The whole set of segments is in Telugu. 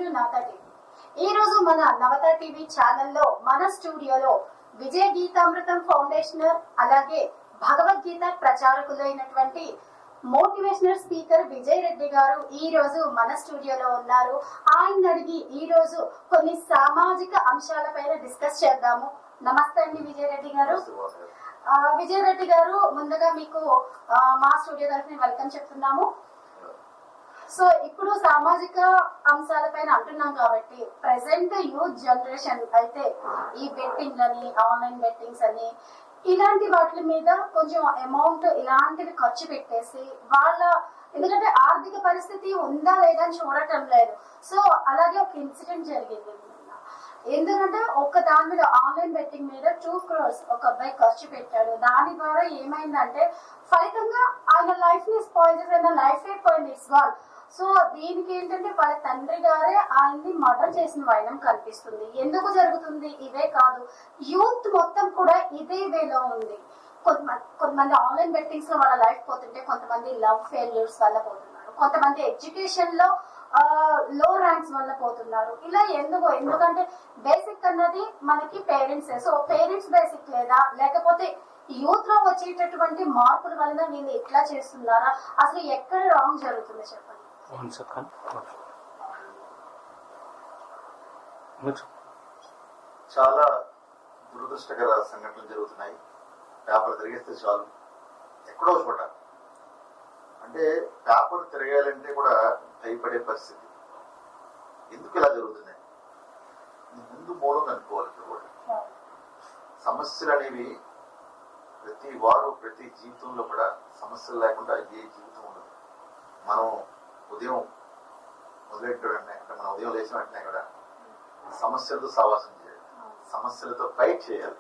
To Navata TV. ఈ రోజు మన నవత టీవీ ఛానల్లో మన స్టూడియోలో విజయ గీతామృతం ఫౌండేషనర్ అలాగే భగవద్గీత ప్రచారకులైనటువంటి మోటివేషనల్ స్పీకర్ విజయ్ రెడ్డి గారు ఈ రోజు మన స్టూడియోలో ఉన్నారు. ఆయన అడిగి ఈ రోజు కొన్ని సామాజిక అంశాలపైన డిస్కస్ చేద్దాము. నమస్తే అండి విజయ్ రెడ్డి గారు. విజయ్ రెడ్డి గారు, ముందుగా మీకు మా స్టూడియో తరఫున వెల్కమ్ చెప్తున్నాము. సో ఇప్పుడు సామాజిక అంశాలపైన అంటున్నాం కాబట్టి ప్రెసెంట్ యూత్ జనరేషన్ అయితే ఈ బెట్టింగ్ అని, ఆన్లైన్ బెట్టింగ్స్ అని, ఇలాంటి వాటి మీద కొంచెం అమౌంట్ ఇలాంటివి ఖర్చు పెట్టేసి వాళ్ళ, ఎందుకంటే ఆర్థిక పరిస్థితి ఉందా లేదా అని చూడటం లేదు. సో అలాగే ఒక ఇన్సిడెంట్ జరిగింది. ఎందుకంటే ఒక దాని మీద ఆన్లైన్ బెట్టింగ్ మీద 2 crores ఒక అబ్బాయి ఖర్చు పెట్టాడు. దాని ద్వారా ఏమైందంటే ఫలితంగా ఆయన లైఫ్ ని స్పాయిల్ చేసి ఆయన లైఫ్ అయిపోయింది, ఇట్స్ గాన్. సో దీనికి ఏంటంటే వాళ్ళ తండ్రి గారే ఆయన్ని మర్డర్ చేసిన వైనం కనిపిస్తుంది. ఎందుకు జరుగుతుంది? ఇవే కాదు, యూత్ మొత్తం కూడా ఇదే వేలో ఉంది. కొంతమంది ఆన్లైన్ బెట్టింగ్స్ లో వాళ్ళ లైఫ్ పోతుంటే, కొంతమంది లవ్ ఫెయిల్యూర్స్ వల్ల పోతున్నారు, కొంతమంది ఎడ్యుకేషన్ లో లో ర్యాంక్స్ వల్ల పోతున్నారు. ఇలా ఎందుకంటే బేసిక్ అన్నది మనకి పేరెంట్స్. సో పేరెంట్స్ బేసిక్ లేదా, లేకపోతే యూత్ లో వచ్చేటటువంటి మార్పుల వలన వీళ్ళు ఎట్లా చేస్తున్నారా, అసలు ఎక్కడ రాంగ్ జరుగుతుందో చెప్పండి. చాలా దురదృష్టకర సంఘటనలు జరుగుతున్నాయి. పేపర్ తిరిగేస్తే చాలు ఎక్కడో చోట, అంటే పేపర్ తిరగాలంటే కూడా భయపడే పరిస్థితి. ఎందుకు ఇలా జరుగుతున్నాయి? ముందు మూలం అనుకోవాలి. ఇక్కడ కూడా సమస్యలు అనేవి ప్రతి వారు, ప్రతి జీవితంలో కూడా సమస్యలు లేకుండా ఏ జీవితం ఉండదు. మనం ఉదయం మొదలెట్టిన వెంటనే, అంటే మనం ఉదయం లేచిన వెంటనే కూడా సమస్యలతో సావాసం చేయాలి, సమస్యలతో ఫైట్ చేయాలి.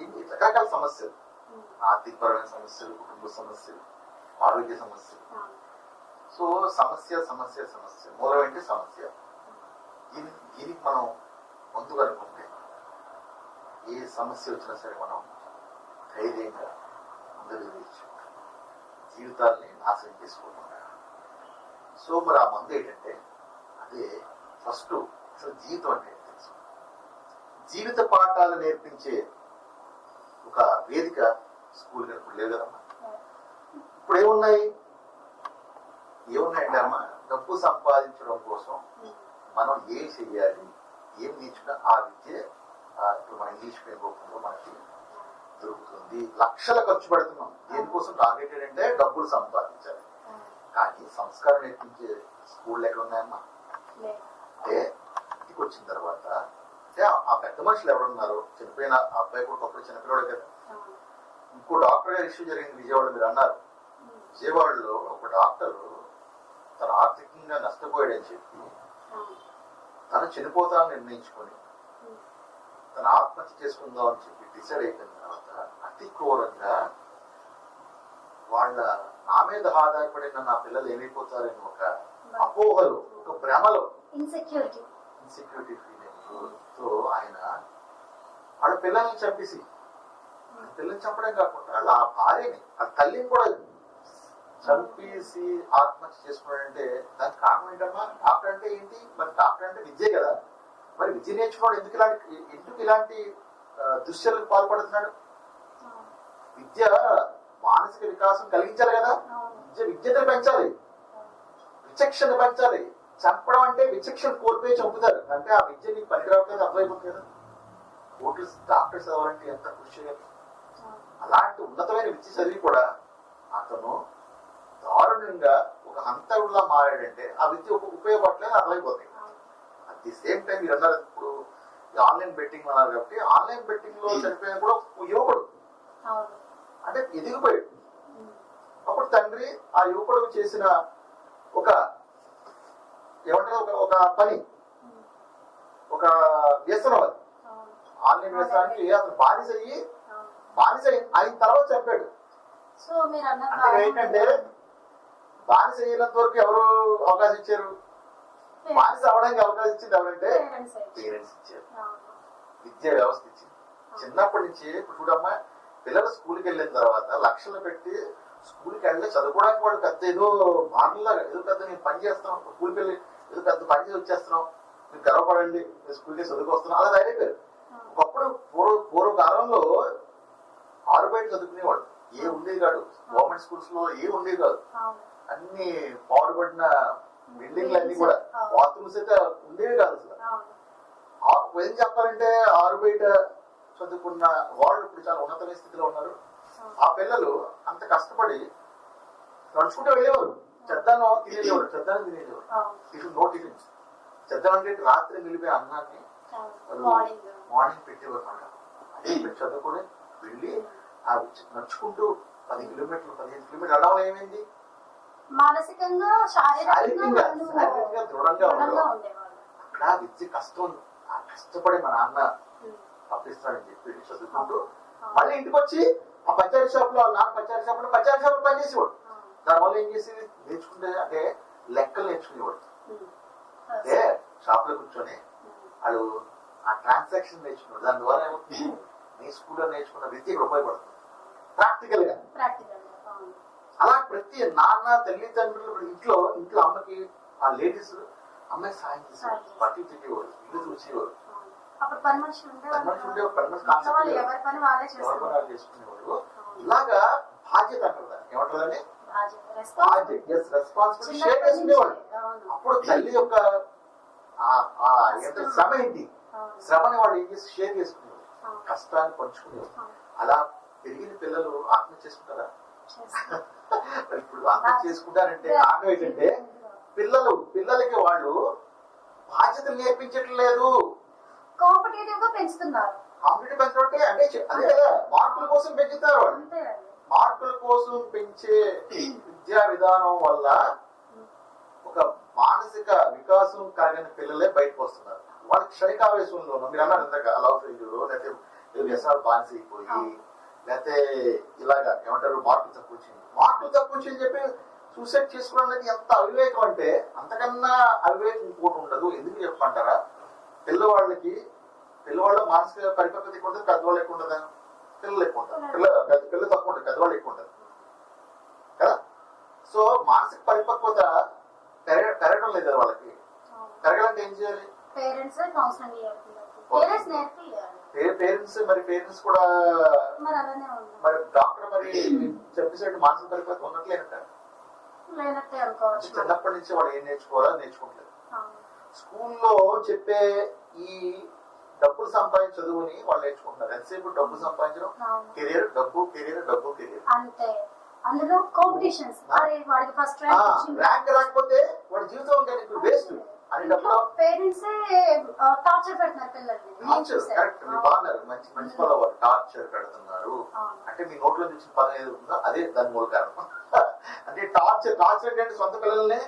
ఇన్ని రకరకాల సమస్యలు, ఆర్థికపరమైన సమస్యలు, కుటుంబ సమస్యలు, ఆరోగ్య సమస్యలు. సో సమస్య సమస్య సమస్య మూలం ఏంటి? సమస్య. దీనికి మనం ముందుగా అనుకుంటే ఏ సమస్య వచ్చినా సరే మనం ధైర్యంగా ముందుకు తీయచ్చు, జీవితాన్ని నాశనం చేసుకోకుండా. సో మరి ఆ మందు ఏంటంటే, అదే ఫస్ట్ అసలు జీవితం అంటే తెలుసు. జీవిత పాఠాలు నేర్పించే ఒక వేదిక స్కూల్ ఇప్పుడు లేదు కదమ్మా. ఇప్పుడు ఏమున్నాయండి అమ్మా? డబ్బు సంపాదించడం కోసం మనం ఏం చెయ్యాలి, ఏం నేర్చుకున్నా ఆ విద్య ఇప్పుడు మన ఇంగ్లీష్ మీడియం రూపంలో మనకి దొరుకుతుంది. లక్షల ఖర్చు పెడుతున్నాం దేనికోసం? టార్గెటెడ్ అంటే డబ్బులు సంపాదించాలి. కానీ సంస్కారం నేర్పించే స్కూళ్ళు ఎక్కడ ఉన్నాయమ్మా? అంటే ఇంటికి వచ్చిన తర్వాత, అంటే ఆ పెద్ద మనుషులు ఎవరున్నారో, చనిపోయిన ఆ అబ్బాయి కూడా ఒకప్పుడు చనిపోయాడు కదా. ఇంకో డాక్టర్ గారు ఇష్యూ జరిగింది విజయవాడ, మీరు అన్నారు. విజయవాడలో ఒక డాక్టర్ తన ఆర్థికంగా నష్టపోయాడని చెప్పి తను చనిపోతానని నిర్ణయించుకొని తను ఆత్మహత్య చేసుకుందాం అని చెప్పి డిసైడ్ అయిపోయిన తర్వాత అతి క్రూరంగా వాళ్ళ నా మీద ఆధారపడిన నా పిల్లలు ఏమైపోతారని ఒక అపోహలు, ఒక భ్రమలో, ఇన్సెక్యూరిటీ ఫీలింగ్తో ఆయన వాళ్ళ పిల్లల్ని చంపేసి, పిల్లల్ని చంపడం కాకుండా వాళ్ళ ఆ భార్యని, ఆ తల్లిని కూడా చంపేసి ఆత్మహత్య చేసుకున్నాడంటే దానికి కారణం ఏంటమ్మా? డాక్టర్ అంటే ఏంటి? మరి డాక్టర్ అంటే విద్యే కదా. మరి విద్య నేర్చుకోవడం ఎందుకు ఇలాంటి దుశ్చర్యలకు పాల్పడుతున్నాడు? విద్య మానసిక వికాసం కలిగించాలి కదా. విద్యను పెంచాలి, విచక్షణ పెంచాలి. చంపడం అంటే విచక్షణ కోల్పోయి చంపుతారు. అంటే ఆ విద్య నీకు పనికిరావట్లేదు, అర్థమైపోతుంది కదా. కోర్టు డాక్టర్స్ అవ్వాలంటే ఎంత కృషి చేయాలి. అలాంటి ఉన్నతమైన విద్య చదివి కూడా అతను దారుణంగా ఒక హంతకుడిలా మారాడంటే ఆ విద్య ఉపయోగపడలేదు, అర్థమైపోతాయి. అట్ ది సేమ్ టైం మీరు అన్నారు ఇప్పుడు ఆన్లైన్ బెట్టింగ్ అన్నారు కాబట్టి, ఆన్లైన్ బెట్టింగ్ లో చనిపోయిన కూడా యువకుడు అంటే ఎదిగిపోయాడు. అప్పుడు తండ్రి ఆ యువకుడు చేసిన ఒక ఏమంటారు, ఒక పని, ఒక వ్యసనం, అది ఆన్లైన్ వ్యసనానికి అతను బానిస అయిన తర్వాత చంపాడు. అంటే ఏంటంటే బానిస అయినంత వరకు ఎవరు అవకాశం ఇచ్చారు? బానిస అవడానికి అవకాశం ఇచ్చింది ఎవరంటే పేరెంట్స్ ఇచ్చారు, విద్యా వ్యవస్థ ఇచ్చింది. చిన్నప్పటి నుంచి ఇప్పుడు చూడమ్మా, పిల్లలు స్కూల్కి వెళ్ళిన తర్వాత లక్షలు పెట్టి స్కూల్కి వెళ్ళి చదువుకోవడానికి వాళ్ళు పెద్ద ఏదో బాణలా ఏదో పెద్ద నేను పని చేస్తాను, స్కూల్కి వెళ్ళి ఏదో పెద్ద పని చేసి వచ్చేస్తున్నాం, మీరు గర్వపడండి, మీరు స్కూల్కి చదువుకొస్తున్నాం, అలా తయారైపోయారు. ఒకప్పుడు పూర్వకాలంలో 6 బయట చదువుకునేవాడు, ఏ ఉండేది కాదు. గవర్నమెంట్ స్కూల్స్ లో ఏ ఉండేది కాదు, అన్ని పాడుపడిన బిల్డింగ్లు అన్ని కూడా, బాత్రూమ్స్ అయితే ఉండేవి కాదు అసలు. ఏం చెప్పాలంటే 6 బయట చదువుకున్న వాళ్ళు ఇప్పుడు చాలా ఉన్నతమైన స్థితిలో ఉన్నారు. ఆ పిల్లలు అంత కష్టపడి నడుచుకుంటూ వెళ్ళేవారు, చెద్దన్నం తినేవారు, చెద్దన్నం తినేవారు, టిఫిన్ నో టిఫిన్స్. చెద్దన్నం అంటే రాత్రి నిలిపే అన్నాన్ని మార్నింగ్ పెట్టేవారు అన్నమాట. అదే మీరు చదువుకొని వెళ్ళి నడుచుకుంటూ 10 కిలోమీటర్లు 15 కిలోమీటర్లు వెళ్ళడం ఏమైంది, మానసికంగా శారీరకంగా దృఢంగా ఉండేవాళ్ళు. అక్కడ విద్య కష్టం, ఆ కష్టపడి మా నాన్న పంపిస్తాడని చెప్పి చదువుకుంటూ మళ్ళీ ఇంటికి వచ్చి ఆ పచారీ షాప్ లో, నాన్న పచారీ షాప్ లో పనిచేసేవాడు. దానివల్ల ఏం చేసి నేర్చుకుంటే అంటే లెక్కలు నేర్చుకునేవాడు. అంటే షాప్ లో కూర్చొని వాళ్ళు ఆ ట్రాన్సాక్షన్ నేర్చుకున్నాడు. దాని ద్వారా నీ స్కూల్లో నేర్చుకున్న విద్య ఇక్కడ ఉపయోగపడుతుంది ప్రాక్టికల్ గా. అలా ప్రతి నాన్న తల్లిదండ్రులు ఇంట్లో అమ్మకి, ఆ లేడీస్ అమ్మాయి సాయం చేసేవారు, బట్టలు తినేవారు, ఇల్లు చూసేవారు, చేసుకునేవాడు. ఇలాగా బాధ్యత అంటారు, ఏమంటారని రెస్పాన్సిబిలిటీ షేర్ చేసుకునేవాడు. అప్పుడు తల్లి యొక్క శ్రమ ఏంటి, శ్రమని వాళ్ళు ఏం చేసి షేర్ చేసుకునేవారు, కష్టాన్ని పంచుకునేవారు. అలా పెరిగిన పిల్లలు ఆత్మహత్య చేసుకుంటారా? ఇప్పుడు ఆత్మహత్య చేసుకుంటారంటే కారణం ఏంటంటే పిల్లలకి వాళ్ళు బాధ్యతలు నేర్పించట్లేదు, కాంపిటేటివ్ గా పెంచుతున్నారు. కాంపిటేటివ్ పెంచడం అంటే అదే కదా, మార్కుల కోసం పెంచుతారు వాళ్ళు. మార్కుల కోసం పెంచే విద్యా విధానం వల్ల ఒక మానసిక వికాసం కలిగిన పిల్లలే బయటకు వస్తున్నారు. వాళ్ళకి క్షణికావేశంలో మీరు అన్నారు ఇందాక లవ్ ఫెయిల్యూర్, లేకపోతే వ్యసనాలు బానిస అయిపోయి, లేకపోతే ఇలాగా ఏమంటారు మార్కులు తక్కువ వచ్చింది చెప్పి సూసైడ్ చేసుకోవడం అనేది ఎంత అవివేకం అంటే, అంతకన్నా అవివేకం ఇంకోటి ఉండదు. ఎందుకు చెప్పంటారా, పిల్లవాళ్ళ మానసిక పరిపక్వత ఎక్కువ ఉంటుంది, పెద్దవాళ్ళు ఎక్కువ ఉంటుందా? పిల్లలు ఎక్కువ ఉంటారు, పిల్లలు తక్కువ ఉంటుంది, పెద్దవాళ్ళు ఎక్కువ ఉంటారు కదా. సో మానసిక పరిపక్వత పెరగడం లేదు కదా వాళ్ళకి. పెరగాలంటే ఏం చేయాలి? పేరెంట్స్ పేరెంట్స్ కూడా మరి డాక్టర్ మరి చెప్పేసరికి మానసిక పరిపక్వత ఉన్నట్లేనట. చిన్నప్పటి నుంచి వాళ్ళు ఏం నేర్చుకోవట్లేదు. స్కూల్లో చెప్పే ఈ డబ్బులు సంపాదించే చదువుని వాళ్ళు నేర్చుకుంటున్నారు. ఎంతసేపు డబ్బు సంపాదించడం, కెరీర్, అంతే. అందులో కాంపిటీషన్స్, ర్యాంక్ రాకపోతే వాడి జీవితం వేస్ట్ అని డబ్బులు పేరెంట్స్ టార్చర్ పెడుతున్నారు పిల్లల్ని. కరెక్ట్, మీరు బాగున్నారు, మంచి పదవారు టార్చర్ పెడుతున్నారు. అంటే మీ నోట్లో చూసిన పదం ఏది ఉందో అదే దాని మూల కారణం. అంటే టార్చర్ అంటే సొంత పిల్లల్ని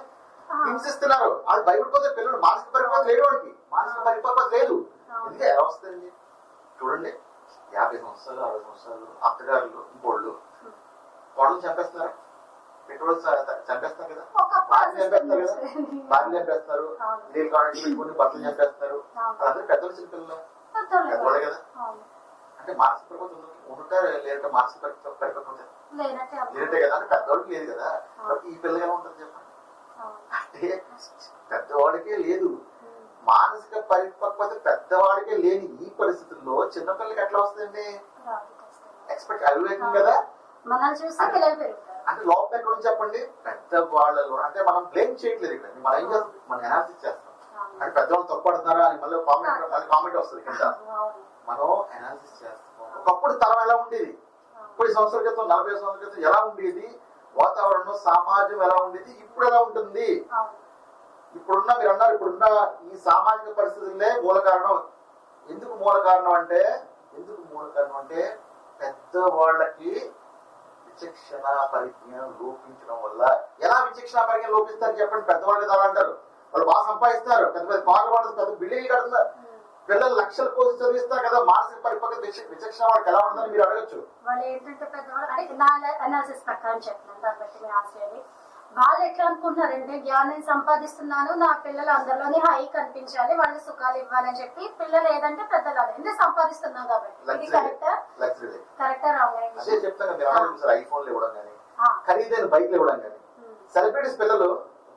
హింసిస్తున్నారు. వాళ్ళు భయపడిపోతే పిల్లలు మానసిక పరిపక్వత లేడు, వాడికి మానసిక పరిపక్వత లేదు. ఎందుకంటే ఎలా వస్తుందండి చూడండి, 50 సంవత్సరాలు 60 సంవత్సరాలు అత్తగారులు ఇంకోళ్ళు కోడలు చంపేస్తున్నారా? పెట్టుబడి చంపేస్తారు కదా, భార్య చంపేస్తారు, నీళ్ళు కావాలంటే పెట్టుకుని బట్టలు చంపేస్తారు. వాళ్ళందరూ పెద్దలు చిన్న పిల్లలు పెద్దవాళ్ళే కదా. అంటే మానసిక పరిపక్వత ఉంటారు, లేదంటే మానసిక పరిపక్వత లేదంటే కదా, అంటే పెద్దవాళ్ళకి లేదు కదా. ఈ పిల్లలు ఎలా ఉంటుంది చెప్పండి. అంటే పెద్దవాడికే లేదు మానసిక పరిపక్వత, పెద్దవాడికే లేని ఈ పరిస్థితుల్లో చిన్నపిల్లలకి ఎట్లా వస్తుందండి? ఎక్స్పెక్ట్ అవివేకం కదా. అంటే లోపం ఎక్కడ ఉంది చెప్పండి? పెద్దవాళ్ళలో. అంటే మనం బ్లేమ్ చేయట్లేదు ఇక్కడ, మనం ఏం చేస్తాం, మనం అనాలిసిస్ చేస్తాం. అంటే పెద్దవాళ్ళు తప్పడుతున్నారా అని మళ్ళీ కామెంట్ వస్తుంది కింద. మనం అనాలిసిస్ చేస్తాం. ఒకప్పుడు తరం ఎలా ఉండేది, 30 సంవత్సరాల క్రితం 40 సంవత్సరాల క్రితం ఎలా ఉండేది, వాతావరణం సమాజం ఎలా ఉండేది, ఇప్పుడు ఎలా ఉంటుంది? మీరు అన్నారు ఇప్పుడున్న ఈ సామాజిక పరిస్థితులే మూల కారణం. ఎందుకు మూల కారణం అంటే పెద్దవాళ్ళకి విచక్షణ పరిజ్ఞానం లోపించడం వల్ల. ఎలా విచక్షణ పరిజ్ఞానం లోపిస్తారు చెప్పండి? పెద్దవాళ్ళకి అలా అంటారు, వాళ్ళు బాగా సంపాదిస్తారు, పెద్ద పెద్ద పాటలు పాడుతారు, పెద్ద బిల్డింగ్లు కడుతున్నారు, పిల్లలు లక్షల కోసి చదివిస్తారు కదా. మానసిక పరిపక్వత విచక్షణ వాళ్ళకి ఎలా ఉంటుందని మీరు అడగచ్చు. వాళ్ళు ఏంటంటే పెద్దవాళ్ళు అంటే నా అనాలిసిస్ ప్రకారం చెప్తున్నాను, దాన్ని బట్టి మీరు ఆన్సర్. వాళ్ళు ఎట్లా అనుకుంటున్నారంటే జ్ఞానం సంపాదిస్తున్నాను, నా పిల్లలు అందరిలోనే హై కనిపించాలి, వాళ్ళు సుఖాలు ఇవ్వాలని చెప్పి పిల్లలు ఏదంటే పెద్దలు ఎందుకు సంపాదిస్తున్నాం కాబట్టి. ఇది కరెక్టా రాంగ్? అదే చెప్తాను కదా, ఐఫోన్లు ఇవ్వడం కానీ, ఖరీదైన బైక్లు ఇవ్వడం కానీ. సెలబ్రిటీస్ పిల్లలు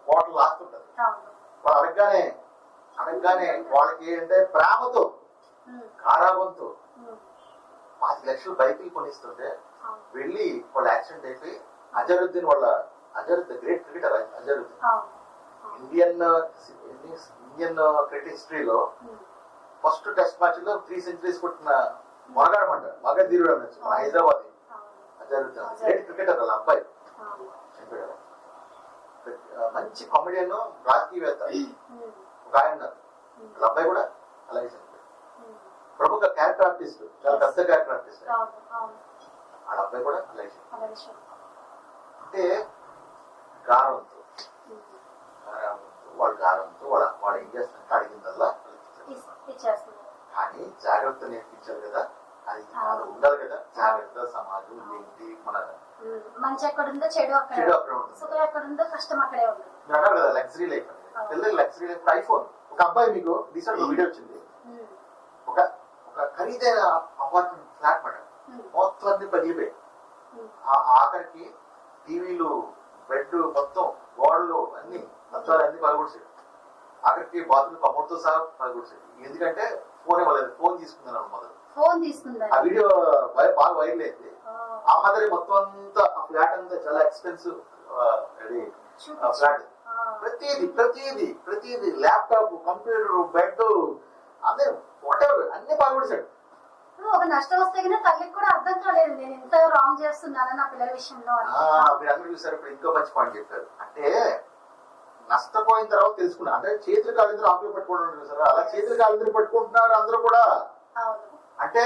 కోట్లు ఆస్తుంటారు, వాళ్ళు అడగగానే అడగగానే వాళ్ళకి ఏంటంటే ప్రేమతో గారాబంతో 5 లక్షలు బైకులు కొనిస్తుంటే వెళ్ళి వాళ్ళు యాక్సిడెంట్ అయిపోయి Azharuddin great cricketer Azharuddin Indian cricket హిస్టరీలో ఫస్ట్ టెస్ట్ మ్యాచ్ లో 3 సెంచరీస్ కొట్టిన మగధీరుడు అనొచ్చు మన హైదరాబాద్ అజరుద్దీన్ గ్రేట్ క్రికెటర్ వాళ్ళ అబ్బాయి చనిపోయాడు. మంచి కామెడియన్ రాజకీయవేత్త ఒక ఆయన ఉన్నారు. వాళ్ళ అబ్బాయి కూడా అలాగే చనిపోయాడు. ప్రముఖ క్యారెక్టర్ ఆర్టిస్ట్, చాలా పెద్ద క్యారెక్టర్ ఆర్టిస్ట్. వాళ్ళ అబ్బాయి కూడా అలాగే చనిపోయాడు. అంటే గారంతో వాడు ఏం చేస్తారంటే అడిగిందల్లా కానీ జాగ్రత్త నేర్పించారు కదా, అది ఉండాలి కదా. జాగ్రత్త సమాజం ఏంటి, మన మంచి ఎక్కడుందో చెడు చెడు అక్కడ ఉంటుంది. సుఖం ఎక్కడుందో కష్టం అక్కడే ఉంటుంది. మీరు అన్నారు కదా లగ్జరీ లైఫ్ అనేది, పిల్లలకి లగ్జరీ లైఫ్. ఐఫోన్ ఒక అబ్బాయి మీకు రీసెంట్ వీడియో వచ్చింది, ఒక ఖరీదైన అపార్ట్మెంట్ ఫ్లాట్ మాట మొత్తం అన్ని పగిలిపోయి ఆఖరికి టీవీలు బెడ్ మొత్తం గోడలు అన్ని మొత్తాలు అన్ని పగలగొడిసాడు. ఆఖరికి బాత్రూమ్ కమోడ్తో సహా పగలగొడిసాడు. ఎందుకంటే ఫోన్ ఇవ్వలేదు, ఫోన్ తీసుకున్నాను మొదలు. ఫోన్ తీసుకుందా ఆ వీడియో బాగా వైరల్ అయింది. ఆ మాదిరి మొత్తం అంతా ఆ ఫ్లాట్ అంతా చాలా ఎక్స్పెన్సివ్ ఫ్లాట్. ప్రతిదీ ల్యాప్టాప్, కంప్యూటర్, బెడ్ అదే వాటెవర్ అన్ని పగలగొడిసాడు. ఒక నష్టం వస్తే కానీ తల్లికి కూడా అర్థం కాలేదు, నేను ఎంత రాంగ్ చేస్తున్నాను నా పిల్లల విషయంలో. మీరు అందరూ చూసారు. ఇప్పుడు ఇంకో మంచి పాయింట్ చెప్పారు. అంటే నష్టపోయిన తర్వాత తెలుసుకున్నా, అంటే చేతులు కాళ్ళిద్దరు ఆకులు పట్టుకుంటున్నారు చూసారా, అలా చేతులు కాళ్ళిద్దరు పట్టుకుంటున్నారు అందరూ కూడా. అంటే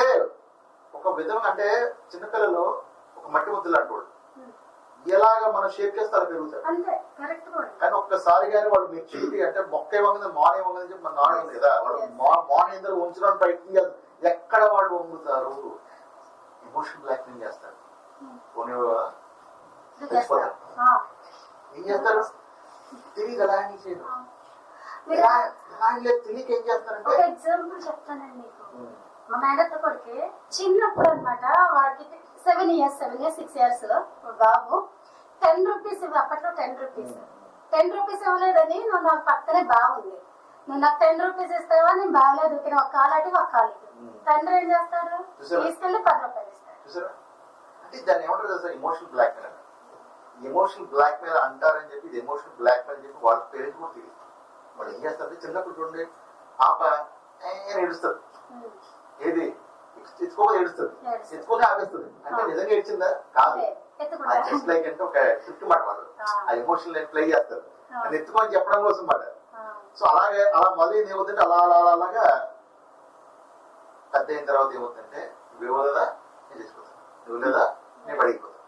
ఒక విధంగా అంటే చిన్నపిల్లలు ఒక మట్టి ముద్దలు అంటోడు ఎలాగ మనం షేప్ చేస్తే అలా పెరుగుతారు. కానీ ఒక్కసారి కానీ వాళ్ళు మెచ్యూరిటీ అంటే మొక్క ఏమవుతుంది మాన్ ఏమవుతుంది చెప్పి మన నాడు ఉంది కదా, వాళ్ళు మాన్ ఇద్దరు ఉంచడం ప్రయత్నం ఎక్కడ వాళ్ళు వంగుతారు, ఎమోషన్ బ్లాక్మెయిల్ చేస్తారు. పోనీ చచ్చిపోతారు. ఏం చేస్తారు తెలియదు, ఎలా హ్యాండిల్ చేయడం తెలియక ఏం చేస్తారంటే. ఎగ్జాంపుల్ చెప్తానండి మీకు. మా మేడత్త కొడుకు చిన్నప్పుడు అనమాట, వాడికి 7 years 6 years బాబు 10 rupees అప్పట్లో 10 rupees ఇవ్వలేదని, నువ్వు నాకు పక్కనే బాగుంది, నువ్వు నాకు 10 rupees ఇస్తావా, నేను బాగలేదు ఒక కాలాటి ఒక కాలు. తండ్రి ఏం చేస్తారు, తీసుకెళ్లి 10 రూపాయలు ఇస్తారు. అంటే దాన్ని ఏమంటారు sir, emotional blackmail. Emotional blackmail అంటారని చెప్పి ఇది ఎమోషనల్ బ్లాక్ మెయిల్ చెప్పి వాళ్ళ పేరెంట్స్ కూడా తెలియదు. వాళ్ళు ఏం చేస్తారు, చిన్నప్పుడు చూడండి పాప ఏడుస్తారు, ఏది తెచ్చుకోకపోతే ఏడుస్తుంది, తెచ్చుకోతే ఆపేస్తుంది. అంటే నిజంగా ఏడ్చిందా కాదు, జస్ట్ లైక్ అంటే ఒక ట్రిక్ మాట వాళ్ళు ఆ ఎమోషన్ ప్లే చేస్తారు, అది ఎత్తుకొని చెప్పడం కోసం మాట. సో అలాగే అలా మొదలైంది ఏమవుతుంటే అలాగా పెద్ద అయిన తర్వాత ఏమవుతుందంటే నువ్వు ఇవ్వలేదా నేను తెచ్చిపోతాను, నువ్వు లేదా నేను పడిపోతాను.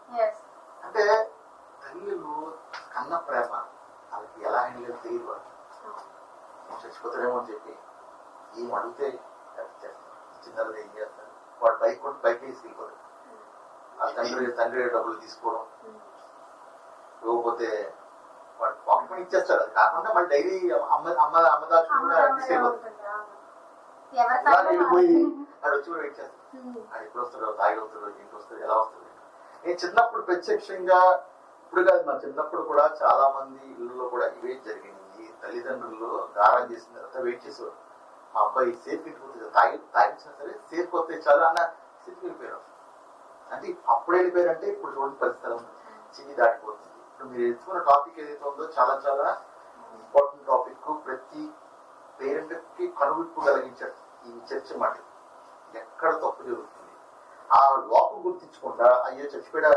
అంటే తల్లులు కన్న ప్రేమ వాళ్ళకి ఎలా హ్యాండిల్ తెలియదు. వాళ్ళు చచ్చిపోతారేమో అని చెప్పి ఏం అడిగితే చిన్న ఏం చేస్తారు, వాడు బైక్ వేసి వెళ్ళిపోతాడు. ఆ తండ్రి డబ్బులు తీసుకోవడం, ఇవ్వకపోతే వాడు పాకెట్ మనీ ఇచ్చేస్తాడు. అది కాకుండా మళ్ళీ డైలీ అమ్మ దాచుకుని కూడా మిస్ అయిపోతుంది. పోయి వాడు వచ్చి కూడా వెయిట్ చేస్తాడు, అది ఎప్పుడు వస్తాడో, తాగి వస్తాడో, ఏంటి వస్తాడు, ఎలా వస్తాడు. నేను చిన్నప్పుడు ప్రత్యక్షంగా, ఇప్పుడు కాదు మన చిన్నప్పుడు కూడా చాలా మంది ఇళ్ళలో కూడా ఇవే జరిగింది. తల్లిదండ్రులు గారం చేసిన తర్వాత వెయిట్ చేసేవారు, మా అబ్బాయి సేఫ్ ఇంటికి తాగించినా సరే సేఫ్ వస్తే చాలు అన్న స్థితికి వెళ్ళిపోయారు. అంటే అప్పుడు వెళ్ళిపోయారంటే ఇప్పుడు చూడండి పరిస్థితులు చిన్ని దాటిపోతుంది. ఇప్పుడు మీరు ఎంచుకున్న టాపిక్ ఏదైతే ఉందో చాలా చాలా ఇంపార్టెంట్ టాపిక్. ప్రతి పేరెంట్ కి కనువిప్పు కలిగించాడు ఈ చర్చ మాట. ఎక్కడ తప్పు జరుగుతుంది ఆ లోపం గుర్తించకుండా, అయ్యో చచ్చిపోయా,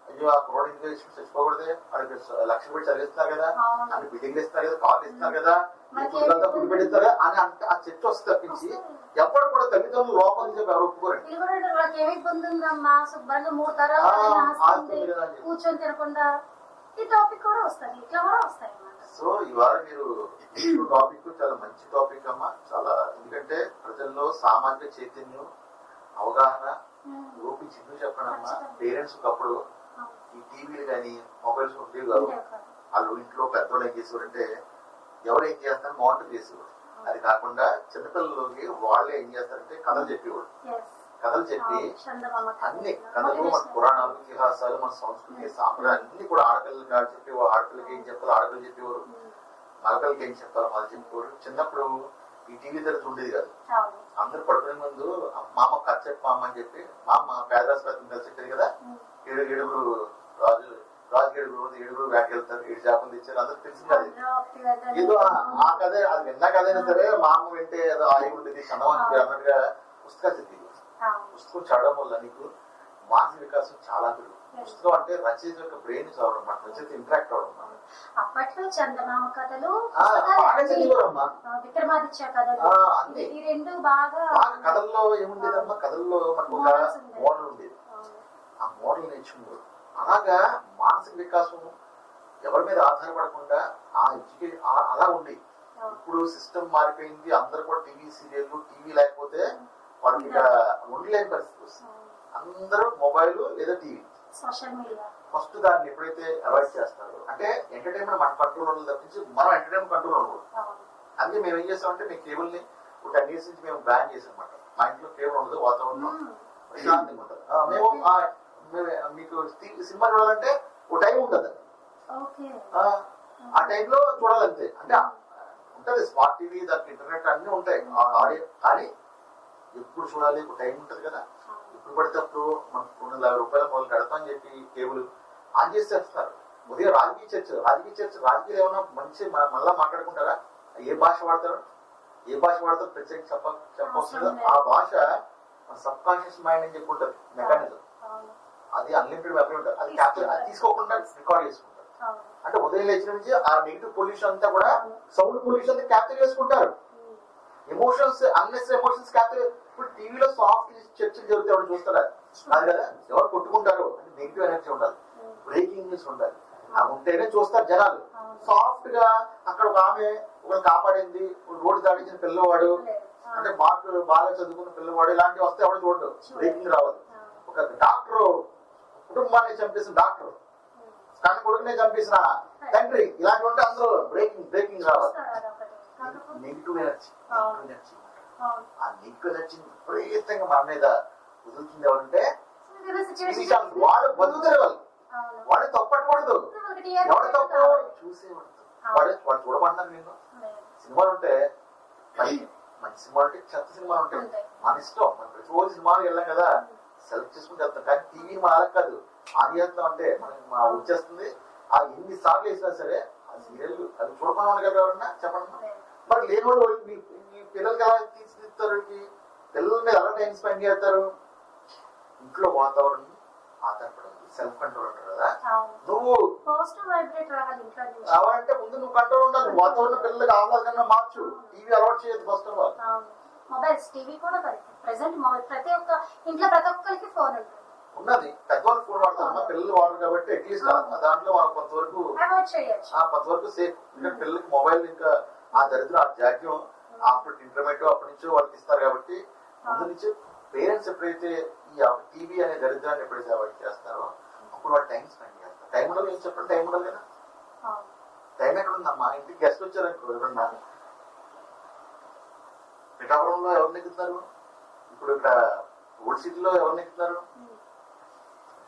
అయ్యో ఆ కుర్రోడు ఇంగ్లీష్ చచ్చిపోకూడదే, వాళ్ళకి లక్షలు పెట్టి చదివిస్తున్నారు కదా, అన్ని బిల్డింగ్లు ఇస్తున్నారు కదా, కార్లు ఇస్తున్నారు కదా, ఫుడ్ ఫుడ్ పెట్టిస్తారు అని అంటే ఆ చర్చ వస్తే తప్పించి ఎవరు కూడా తల్లిదండ్రులు లోపం చెప్పి ఎవరు ఒప్పుకోరండి. కూర్చొని తినకుండా ఈ టాపిక్ కూడా వస్తుంది, ఇట్లా కూడా వస్తాయి. సో ఇవాళ మీరు టాపిక్ చాలా మంచి టాపిక్ అమ్మా, చాలా. ఎందుకంటే ప్రజల్లో సామాజిక చైతన్యం, అవగాహన లోపించి ఎందుకు చెప్పండమ్మా. పేరెంట్స్ ఒకప్పుడు ఈ టీవీలు కానీ మొబైల్స్ ఉండేవి కాదు. వాళ్ళు ఇంట్లో పెద్దోళ్ళు ఏం చేసేవారంటే ఎవరు ఏం చేస్తారు మానిటర్ చేసేవారు. అది కాకుండా చిన్నపిల్లలకి వాళ్ళే ఏం చేస్తారంటే కథలు చెప్పేవాడు. కథలు చెప్పి అన్ని కథలు, మన పురాణాలు, ఇతిహాసాలు, మన సంస్కృతి, సాంప్రదాయాలు అన్ని కూడా ఆడపిల్లలకి చెప్పేవారు. ఆడపిల్లకి ఏం చెప్పాలి ఆడపిల్లలు చెప్పేవారు. మగపిల్లలకి ఏం చెప్పాలో వాళ్ళు చెప్పుకోరు. చిన్నప్పుడు ఈ టీవీ దగ్గర ఉండేది కాదు. అవును. అందరూ పడుకునే ముందు మామ కథ చెప్పు మామ అని చెప్పి మామ పేదరాశి కలిసి చెప్పేది కదా. ఏడుగురు రాజు ఏడుగురు వేటకెళ్తారు, 7 చేపలు తెచ్చారు, అందరూ తెలిసింది అది. ఏదో ఆ కథ అది విన్నా కథైనా సరే మా అమ్మ వింటే ఏదో ఆయి ఉండేది కన్నవానికి అన్నట్టుగా పుస్తకాలు చదివి. పుస్తకం చదవడం వల్ల నీకు మానసిక వికాసం చాలా పెరుగు. పుస్తకం అంటే రచయిత యొక్క బ్రెయిన్ చదవడం మాట, రచయిత ఇంటరాక్ట్ అవడం మాట. అప్పట్లో చందమామ కథలు, బాగా చదివారమ్మా. విక్రమాదిత్య కథలు, ఈ రెండు బాగా. కథల్లో ఏముండేదమ్మా, కథల్లో మనకు ఒక మోడల్ ఉండేది, ఆ మోడల్ నేర్చుకున్నారు. అలాగా మానసిక వికాసం ఎవరి మీద ఆధారపడకుండా ఆ ఎడ్యుకేషన్ అలా ఉంది. ఇప్పుడు సిస్టమ్ మారిపోయింది, అందరు కూడా టీవీ సీరియల్, టీవీ లేకపోతే వాళ్ళకి ఇక ఉండలేని పరిస్థితి వస్తుంది. అందరూ మొబైల్ లేదా టీవీ, సోషల్ మీడియా. ఫస్ట్ దాన్ని ఎప్పుడైతే అవాయిడ్ చేస్తారో అంటే ఎంటర్టైన్మెంట్ మన కంట్రోల్ ఉండదు తప్పించి మనం ఎంటర్టైన్మెంట్ కంట్రోల్ ఉండకూడదు. అందుకే మేము ఏం చేస్తామంటే మీ కేబుల్ ని ఒక 10 years నుంచి మేము బ్యాన్ చేసాం అన్నమాట. మా ఇంట్లో కేబుల్ ఉండదు, వాతావరణం ప్రశాంతంగా ఉంటుంది. మేము మీకు సినిమా చూడాలంటే ఓ టైం ఉంటుంది, ఆ టైంలో చూడాలంతే. అంటే ఉంటది స్మార్ట్ టీవీ, దానికి ఇంటర్నెట్ అన్ని ఉంటాయి ఆడియో, కానీ ఎప్పుడు చూడాలి ఒక టైం ఉంటది కదా. ఎప్పుడు పడితే అప్పుడు మనకు 250 రూపాయలు మొదలు కడతామని చెప్పి కేబుల్ ఆన్ చేసేస్తారు. ఉదయం రాజకీయ చర్చ రాజకీయాలు ఏమన్నా మంచి మళ్ళా మాట్లాడుకుంటారా? ఏ భాష వాడతారు ప్రత్యేక చెప్పవలసింది. ఆ భాష సబ్ కాన్షియస్ మైండ్ అని చెప్పి ఉంటుంది మెకానిజం. అది అన్లిమిటెడ్ మెమరీ ఉంటుంది, అది క్యాప్చర్, అది తీసుకోకుండా రికార్డ్ చేసుకుంటారు. అంటే ఉదయం లేచిన నుంచి ఆ నెగిటివ్ పొల్యూషన్ అంతా కూడా సౌండ్ పొల్యూషన్ క్యాప్చర్ చేసుకుంటారు. Emotions, unnecessary emotions capture. ఇప్పుడు టీవీలో సాఫ్ట్ చర్చలు జరిగితే ఎవరు చూస్తారా? అది కదా, ఎవరు కొట్టుకుంటారు అంటే నెగిటివ్ ఎనర్జీ ఉండాలి, బ్రేకింగ్ న్యూస్ ఉండాలి, అవి ఉంటేనే చూస్తారు జనాలు. సాఫ్ట్ గా అక్కడ ఒక ఆమె ఒకరు కాపాడింది, రోడ్డు దాడించిన పిల్లవాడు, అంటే మార్కులు బాగా చదువుకున్న పిల్లవాడు, ఇలాంటివి వస్తే ఎవరు చూడడు, బ్రేకింగ్ రావాలి. ఒక డాక్టర్ కుటుంబాన్ని చంపేసిన డాక్టర్, కానీ కొడుకునే చంపేసిన తండ్రి, ఇలాంటివి ఉంటే అందులో బ్రేకింగ్ రావాలి. నెగిటివ్ ఎనర్జీ, ఆ నెగిటివ్ ఎనర్జీ విపరీతంగా మన మీద వదులుతుంది. ఎవరంటే వాడు బతుకుతారు, వాడు తప్పట్టకూడదు. ఎవడు తప్పు చూసేవాడు, వాడు చూడమంటారు. నిన్ను సినిమాలు ఉంటే మంచి సినిమాలు ఉంటాయి, చెత్త సినిమాలు ఉంటాయి, మన ఇష్టం. మన ప్రతిరోజు సినిమాలు వెళ్ళాం కదా, సెలెక్ట్ చేసుకుంటే వెళ్తాం. కానీ టీవీ మన అలా కాదు, ఆన్ చేస్తాం అంటే మనకి మా వచ్చేస్తుంది. ఆ ఎన్ని సార్లు వేసినా సరే ఆ సీరియల్ అది చూడమని కదా ఎవరన్నా చెప్పండి. మరి లేని వాళ్ళు మీ పిల్లలకి ఎలా తీర్చిదిద్దుతారు? పిల్లల మీద ఎలా టైం స్పెండ్ చేస్తారు? ఇంట్లో వాతావరణం ఆధారపడి సెల్ఫ్ కంట్రోల్ అంటారు కదా. నువ్వు కావాలంటే ముందు నువ్వు కంట్రోల్ ఉండాలి. వాతావరణం పిల్లలకి ఆహ్లాదకరంగా మార్చు. టీవీ అలవాటు చేయదు first of all. Mobiles, TV కూడా ప్రెసెంట్ ప్రతి ఒక్క ఇంట్లో ప్రతి ఒక్కరికి ఫోన్ ఉంటుంది. ఉన్నది, పెద్దవాళ్ళు ఫోన్ వాడతారు, పిల్లలు వాడరు కాబట్టి అట్లీస్ట్ దాంట్లో మనం కొంతవరకు సేఫ్. ఎందుకంటే పిల్లలకి మొబైల్ ఇంకా ఆ దరిద్రం, ఆ జాగ్యం అప్పుడు ఇంటర్మీడియట్ అప్పటి నుంచో వాళ్ళకి ఇస్తారు కాబట్టి ముందు నుంచి పేరెంట్స్ ఎప్పుడైతే ఈ టీవీ అనే దరిద్రాన్ని ఎప్పుడైతే అవాయిడ్ చేస్తారో అప్పుడు వాళ్ళు టైం స్పెండ్ చేస్తారు. టైం ఉండదు, ఏం చెప్పండి, టైం ఉండదు కదా. టైం ఎక్కడ ఉందమ్మా? ఇంటికి గెస్ట్ వచ్చారనుకో, ఎవరన్నా పిఠాపురంలో ఎవరిని ఎక్కుతున్నారు, ఇప్పుడు ఇక్కడ ఓల్డ్ సిటీలో ఎవరిని ఎక్కుతున్నారు?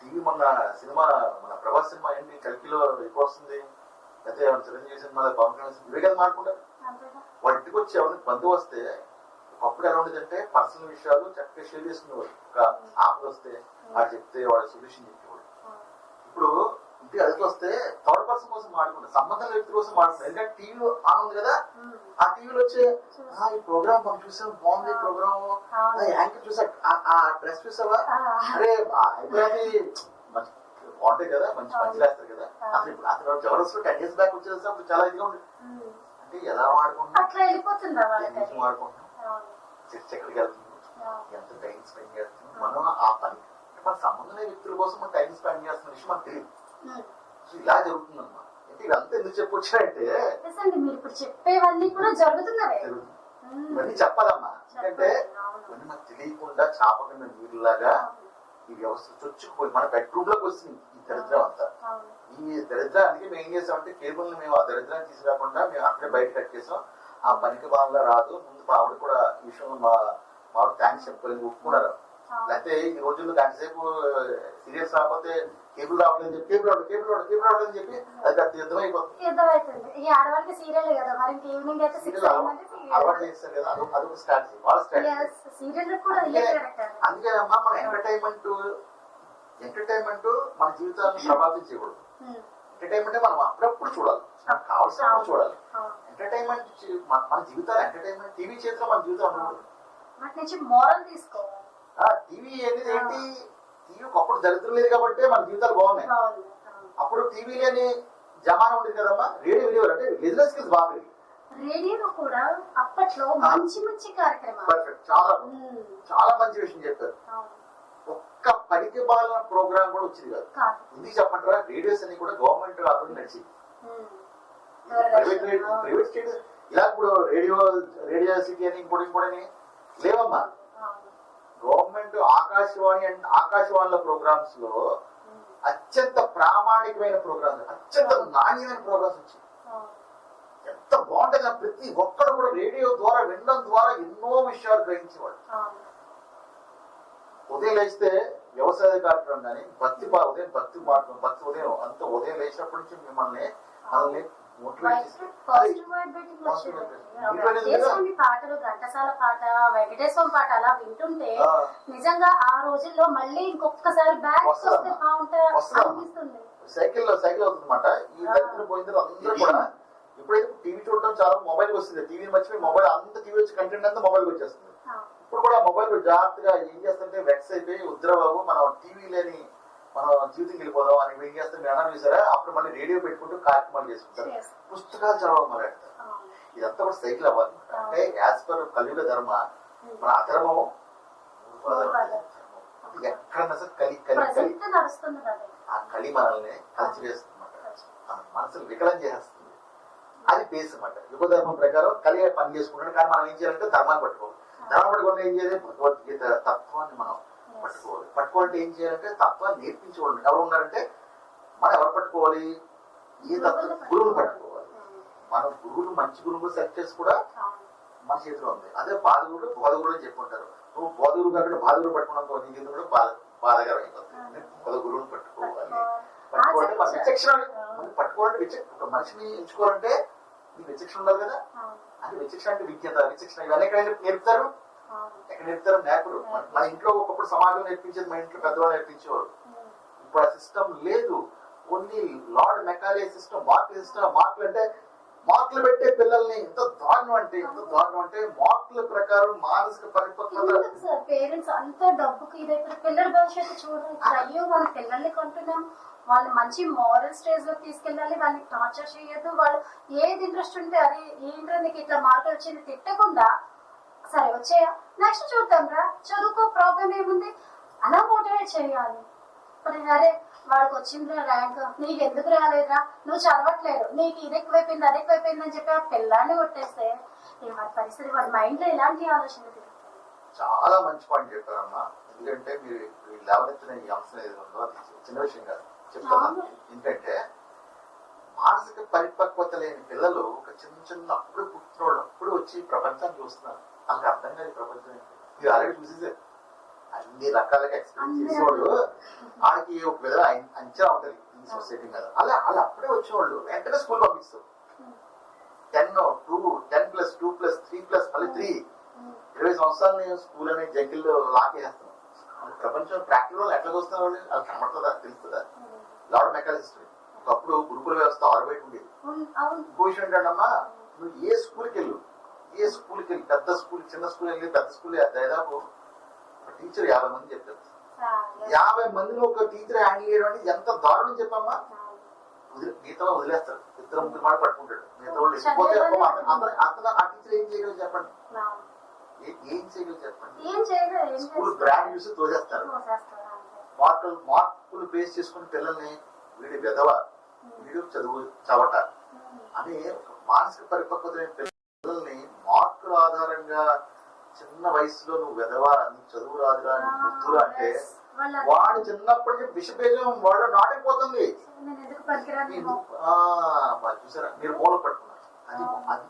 టీవీ మొన్న సినిమా, మన ప్రభాస్ సినిమా ఏంటి కల్కిలో ఎక్కువ వస్తుంది, అయితే చిరంజీవి సినిమా, పవన్ కళ్యాణ్ ఇవే కదా మాట్లాడుకుంటారు. వాళ్ళ ఇంటికి వచ్చి ఎవరికి బంధువు వస్తే ఒకప్పుడు ఎలా ఉండేదంటే పర్సనల్ విషయాలు చక్కగా షేర్ చేసుకునేవాడు. ఒక ఆపద వస్తే వాడు చెప్తే వాడు సొల్యూషన్ చెప్పేవాడు. ఇప్పుడు ఇంటికి అదికి వస్తే థర్డ్ పర్సన్ కోసం మాట్లాడుకుంటారు, సంబంధం వ్యక్తి కోసం మాట్లాడుతున్నారు. ఎందుకంటే టీవీ ఆన్ ఉంది కదా, ఆ టీవీలో వచ్చే ఈ ప్రోగ్రామ్ మనం చూసాం, బాగుంది ప్రోగ్రామ్, యాంకర్ చూసా, ఆ డ్రెస్ చూసావా, అరే అయిపోయింది, మంచి బాగుంటాయి కదా, మంచి వేస్తారు కదా. అసలు ఇప్పుడు అసలు జబర్దస్త్ 10 years బ్యాక్ వచ్చేసి అప్పుడు చాలా ఇదిగా ఉంది. అంటే ఎలా వాడుకుంటున్నాం, వాడుకుంటున్నాం, చర్చ ఎక్కడికి వెళ్తుంది, ఎంత టైం స్పెండ్ చేస్తున్నాం మనం ఆ పని. మన సంబంధం లేని వ్యక్తుల కోసం మనం టైం స్పెండ్ చేస్తున్న విషయం మనకు తెలియదు. సో ఇలా జరుగుతుందమ్మా. అంటే ఇదంతా ఎందుకు చెప్పొచ్చాయంటే మీరు ఇప్పుడు చెప్పేవన్నీ కూడా జరుగుతున్నాయి, ఇవన్నీ చెప్పాలమ్మా. ఎందుకంటే ఇవన్నీ మనకు తెలియకుండా చాపకుండా నీరులాగా ఈ వ్యవస్థ చొచ్చుకుపోయి మన బెడ్రూమ్ లోకి వస్తుంది ఈ దరిద్రం అంతా. ఈ దరిద్రానికి మేము ఏం చేసామంటే కేబుల్ ని మేము ఆ దరిద్రాన్ని తీసుకురాకుండా మేము అక్కడే బయట కట్టేసాం. ఆ పనికి బాగా రాదు. ముందు ఆవిడ కూడా ఈ విషయంలో మా థ్యాంక్స్ చెప్పుకోలేదు, ఒప్పుకున్నారు. లేకపోతే ఈ రోజుల్లో గంట సేపు సీరియల్స్ రాకపోతే కేబుల్ రావట్లేదు చెప్పి కేబుల్ రావట్లేదు చెప్పి అది పెద్ద యుద్ధం అయిపోతుంది. యుద్ధం అవుతుంది. ఈ ఆడవాళ్ళకి సీరియల్ కదా, మరి ఇంక ఈవినింగ్ అయితే 6 అయిందంటే అలవాటు చేస్తారు కదా, అదొక స్ట్రాటజీ, వాళ్ళ స్ట్రాటజీ. సీరియల్ కూడా అందుకేనమ్మా మన ఎంటర్టైన్మెంట్ మన జీవితాన్ని ప్రభావితం చేయకూడదు. ఎంటర్టైన్మెంట్ మనం అప్పుడప్పుడు చూడాలి, మనకు కావాల్సినప్పుడు చూడాలి. ఎంటర్టైన్మెంట్ మన జీవితాలు ఎంటర్టైన్మెంట్ టీవీ చేతిలో మన జీవితం ఉండకూడదు. వాటి నుంచి మోరల్ తీసుకోవాలి. టీవీ అనేది ఏంటి, టీవీ ఒకప్పుడు దరిద్రం లేదు కాబట్టి మన జీవితాలు బాగున్నాయి. అప్పుడు టీవీ లేని జమానా ఉండేది కదమ్మా. రేడియో వినేవారు, అంటే బిజినెస్ స్కిల్స్ బాగా పెరిగి. రేడియోలో కూడా అప్పట్లో మంచి కార్యక్రమాలు. పర్ఫెక్ట్, చాలా మంచి విషయం చెప్పారు. ఒక్క పనికి బాలన ప్రోగ్రామ్ కూడా వచ్చింది కాదు. ఎందుకు చెప్పంటారా, రేడియోస్ అన్ని కూడా గవర్నమెంట్ ఆధ్వర్యంలో నడిచింది. ప్రైవేట్ స్టేట్ ఇలా ఇప్పుడు రేడియో సిటీ అని ఇంకోటి లేవమ్మా. గవర్నమెంట్ ఆకాశవాణిలో ప్రోగ్రామ్స్ లో అత్యంత ప్రామాణికమైన ప్రోగ్రామ్స్, అత్యంత నాణ్యమైన ప్రోగ్రామ్స్ వచ్చాయి. ఎంత బాగుంటుంది, ప్రతి ఒక్కరు కూడా రేడియో ద్వారా వినడం ద్వారా ఎన్నో విషయాలు గ్రహించేవాడు. ఉదయం లేస్తే వ్యవసాయ కార్యక్రమం కానీ ఉదయం అంత ఉదయం లేచినప్పటి నుంచి మనల్ని పాటలు, ఘంటసాల పాట, వెంకటేశ్వర పాట అలా వింటుంటే నిజంగా ఆ రోజుల్లో మళ్ళీ ఇంకొకసారి బ్యాక్ వస్తే బాగుంటుంది అనిపిస్తుంది. సైకిల్ అవుతుందన్నమాట. ఈ దరిద్రం పోయిన తర్వాత అందరూ కూడా ఎప్పుడైతే టీవీ చూడడం చాలా మొబైల్ వస్తుంది, టీవీ మర్చిపోయి మొబైల్ అంత టీవీ వచ్చి కంటెంట్ అంతా మొబైల్ వచ్చేస్తుంది. ఇప్పుడు కూడా మొబైల్ జాగ్రత్తగా ఏం చేస్తుంటే వెక్స్ అయిపోయి ఉద్రబాబు మనం టీవీ లేని మనం జీవితం వెళ్ళిపోదాం అని ఏం చేస్తాం మీరు అన్నారు చూసారా. అప్పుడు మళ్ళీ రేడియో పెట్టుకుంటూ కార్యక్రమాలు చేసుకుంటారు, పుస్తకాలు చదవడం మొదలెడతారు. ఇదంతా కూడా సైకిల్ అవ్వాలి. అంటే యాజ్ పర్ కలియుగ ధర్మ మన అధర్మం ఎక్కడన్నా సరే కలి ఆ కలి మనల్ని కలిసివేస్తుంది అన్నమాట, మన మనసులు వికలం చేస్తుంది. అది బేస్ అన్నమాట. యుగ ధర్మం ప్రకారం కలి పని చేసుకుంటాడు. కానీ మనం ఏం చేయాలంటే ధర్మాన్ని పట్టుకోవాలి. ధర్మం పట్టుకోవాలి ఏం చేయాలి, భగవద్గీత తత్వాన్ని మనం పట్టుకోవాలంటే ఏం చేయాలంటే తత్వాన్ని నేర్పించుకోవాలి. ఎవరు ఉన్నారంటే మనం ఎవరు పట్టుకోవాలి, ఏ తత్వం, గురువులు పట్టుకోవాలి. మనం గురువులు మంచి గురువులు సెలెక్ట్ చేసి కూడా మన చేతిలో ఉంది. అదే బాధగుడు బోధగుడు అని చెప్పుకుంటారు. నువ్వు బోధగుడు కాకుండా బాధగుడు పట్టుకున్నావు నీ జీవితం కూడా బాధకరం అయిపోతుంది. గురువుని పట్టుకోవాలి. పట్టుకోవాలంటే మన విచక్షణ పట్టుకోవాలంటే ఒక మనిషిని ఎంచుకోవాలంటే నీకు విచక్షణ ఉండాలి కదా. అంటే విచక్షణ అంటే విజ్ఞత, విచక్షణ ఇవన్నీ ఎక్కడ నేర్పుతారు, నేర్పరు. మన ఇంట్లో ఒకప్పుడు సమాజం నేర్పించేది మన ఇంట్లో పెద్దవాళ్ళు నేర్పించేవారు. ఇప్పుడు ఆ సిస్టమ్ లేదు. ఓన్లీ లార్డ్ మెకాలే సిస్టమ్, మార్కులు అంటే మార్కులు పెట్టే పిల్లల్ని ఎంత దారుణం అంటే మార్కుల ప్రకారం మానసిక పరిపక్వత. పేరెంట్స్ అంతా డబ్బుకి ఇదైతే పిల్లల భవిష్యత్తు చూడండి. అయ్యో మన పిల్లల్ని కొంటున్నాం, వాళ్ళు మంచి మోరల్ స్టేజ్ లో తీసుకెళ్ళాలి, వాళ్ళని టార్చర్ చేయొద్దు. వాళ్ళు ఏది ఇంట్రెస్ట్ ఉంటే అది ఏంటో నీకు ఇట్లా మార్కులు వచ్చింది తిట్టకుండా సరే వచ్చేయా నెక్స్ట్ చూద్దాం రా, చదువుకో, ప్రాబ్లం ఏముంది అలా మోటివేట్ చేయాలి. మరి అరే వాడికి వచ్చిందిరా ర్యాంక్, నీకు ఎందుకు రాలేదురా, నువ్వు చదవట్లేదు, నీకు ఇది ఎక్కువైపోయింది అది ఎక్కువైపోయింది అని చెప్పి ఆ పిల్లాన్ని కొట్టేస్తే వాడి పరిస్థితి, వాడి మైండ్ లో ఎలాంటి ఆలోచన తిరుగుతుంది. చాలా మంచి పాయింట్ చెప్పారమ్మా. ఎందుకంటే మీరు లేవనెత్తిన ఈ అంశం ఏది ఉందో అది చిన్న విషయం కాదు. చెప్తాను ఏంటంటే మానసిక పరిపక్వత లేని పిల్లలు ఒక చిన్న అప్పుడు పుట్టినోళ్ళు అప్పుడు వచ్చి ప్రపంచాన్ని చూస్తున్నారు. వాళ్ళకి అర్థం కాదు ప్రపంచం. మీరు ఆల్రెడీ చూసేసారు అన్ని రకాలుగా ఎక్స్పీరియన్స్ చేసేవాళ్ళు. వాళ్ళకి ఒక విధంగా అంచనా ఉంటుంది ఈ సొసైటీ మీద. అలా అప్పుడే వచ్చేవాళ్ళు వెంటనే స్కూల్ పంపిస్తారు. 10+2+3+3 మళ్ళీ 3 20 సంవత్సరాలని స్కూల్ అనే జంగిల్లో లాకేస్తాం. ప్రపంచం ప్రాక్టికల్ ఎట్లా వస్తున్న వాళ్ళు అది కనబడుతుందా, తెలుస్తుందా? Lord Macaulay system. ఒకప్పుడు గురుకుల వ్యవస్థ 6 బయట ఉండేది. ఇంకో విషయం ఏంటంటమ్మా, నువ్వు ఏ స్కూల్కి వెళ్ళి పెద్ద స్కూల్ చిన్న స్కూల్ వెళ్ళి పెద్ద స్కూల్ దాదాపు ఒక టీచర్ 50 మంది చెప్తారు. 50 మందిని ఒక టీచర్ హ్యాండిల్ చేయడం అంటే ఎంత దారుణం చెప్పమ్మా. మిగతా వదిలేస్తారు, 2-3 మాట పట్టుకుంటాడు. మిగతా వాళ్ళు వెళ్ళిపోతే అతను ఆ టీచర్ ఏం చేయగలరు చెప్పండి, ఏం చేయగలరు? స్కూల్ బ్రాండ్ చూసి తోసేస్తారు. మార్కులు బేస్ చేసుకుని పిల్లల్ని వీడి వెధవ, వీడు చదువు చవట అని మానసిక పరిపక్వత పిల్లల్ని మార్కుల ఆధారంగా చిన్న వయసులో నువ్వు వెధవా, నీ చదువు రాదురా, నువ్వు ముద్దురా అంటే వాడు చిన్నప్పటికీ విషబీజం వాడు నాటిపోతుంది. చూసారా మీరు మూల పట్టుకున్నారు. అది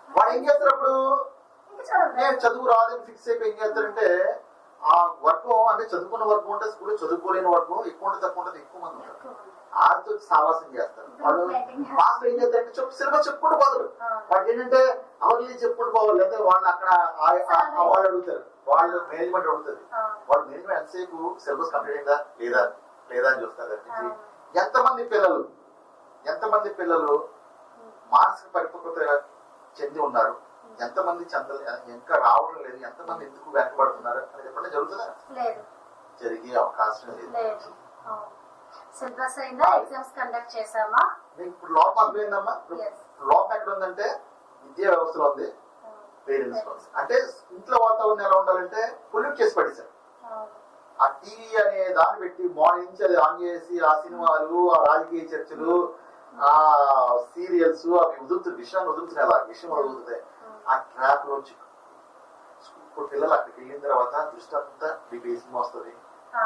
వాడు ఏం చేస్తారు, అప్పుడు నేను చదువు రాదని ఫిక్స్ అయిపోయి ఏం చేస్తారంటే ఆ వర్గం అంటే చదువుకున్న వర్గం ఉంటే స్కూల్లో చదువుకోలేని వర్గం ఎక్కువ ఉంటే తక్కువ ఉంటుంది, ఎక్కువ మంది ఉంటారు. ఆడితో సావాసం చేస్తారు వాళ్ళు. మాస్టర్ ఏం చేస్తారంటే సిలబస్ చెప్పుకుంటూ పోతారు. వాటికి ఏంటంటే అవన్నీ చెప్పుకుంటూ పోవాలి, లేదా వాళ్ళు అక్కడ వాళ్ళు అడుగుతారు, వాళ్ళు మేనేజ్మెంట్ అడుగుతుంది. వాళ్ళు మేనేజ్మెంట్ ఎంతసేపు సిలబస్ కంప్లీట్ అయిందా లేదా లేదా అని చూస్తారు. ఎంతమంది పిల్లలు మానసిక పరిపక్వత చెంది ఉన్నారు, ఎంతమంది ఇంకా రావడం లేదు, ఎంతమంది ఎందుకు వెనకబడుతున్నారు అని చెప్పండి జరుగుతుందా? జరిగే అవకాశం లేదు. సిలబస్ అయిందా, ఎగ్జామ్స్ కండక్ట్ చేసామా? ఇప్పుడు లోపం అర్థమైందమ్మా. లోపం ఎక్కడ ఉందంటే విద్యా వ్యవస్థలో ఉంది, పేరెంట్స్ లో ఉంది. అంటే ఇంట్లో వాతావరణం ఎలా ఉండాలంటే పొల్యూట్ చేసి పడేశారు. ఆ టీవీ అనే దాన్ని పెట్టి మార్నింగ్ నుంచి అది ఆన్ చేసి ఆ సినిమాలు, ఆ రాజకీయ చర్చలు, ఆ సీరియల్స్ అవి వదులుతుంది, విషయాన్ని వదులుతున్నాయి. అలా విషయం వదులుతాయి. ఆ ట్రాప్ లో ఇప్పుడు పిల్లలు అక్కడికి వెళ్ళిన తర్వాత దృష్టి అంతా మీకు ఏ సినిమా వస్తుంది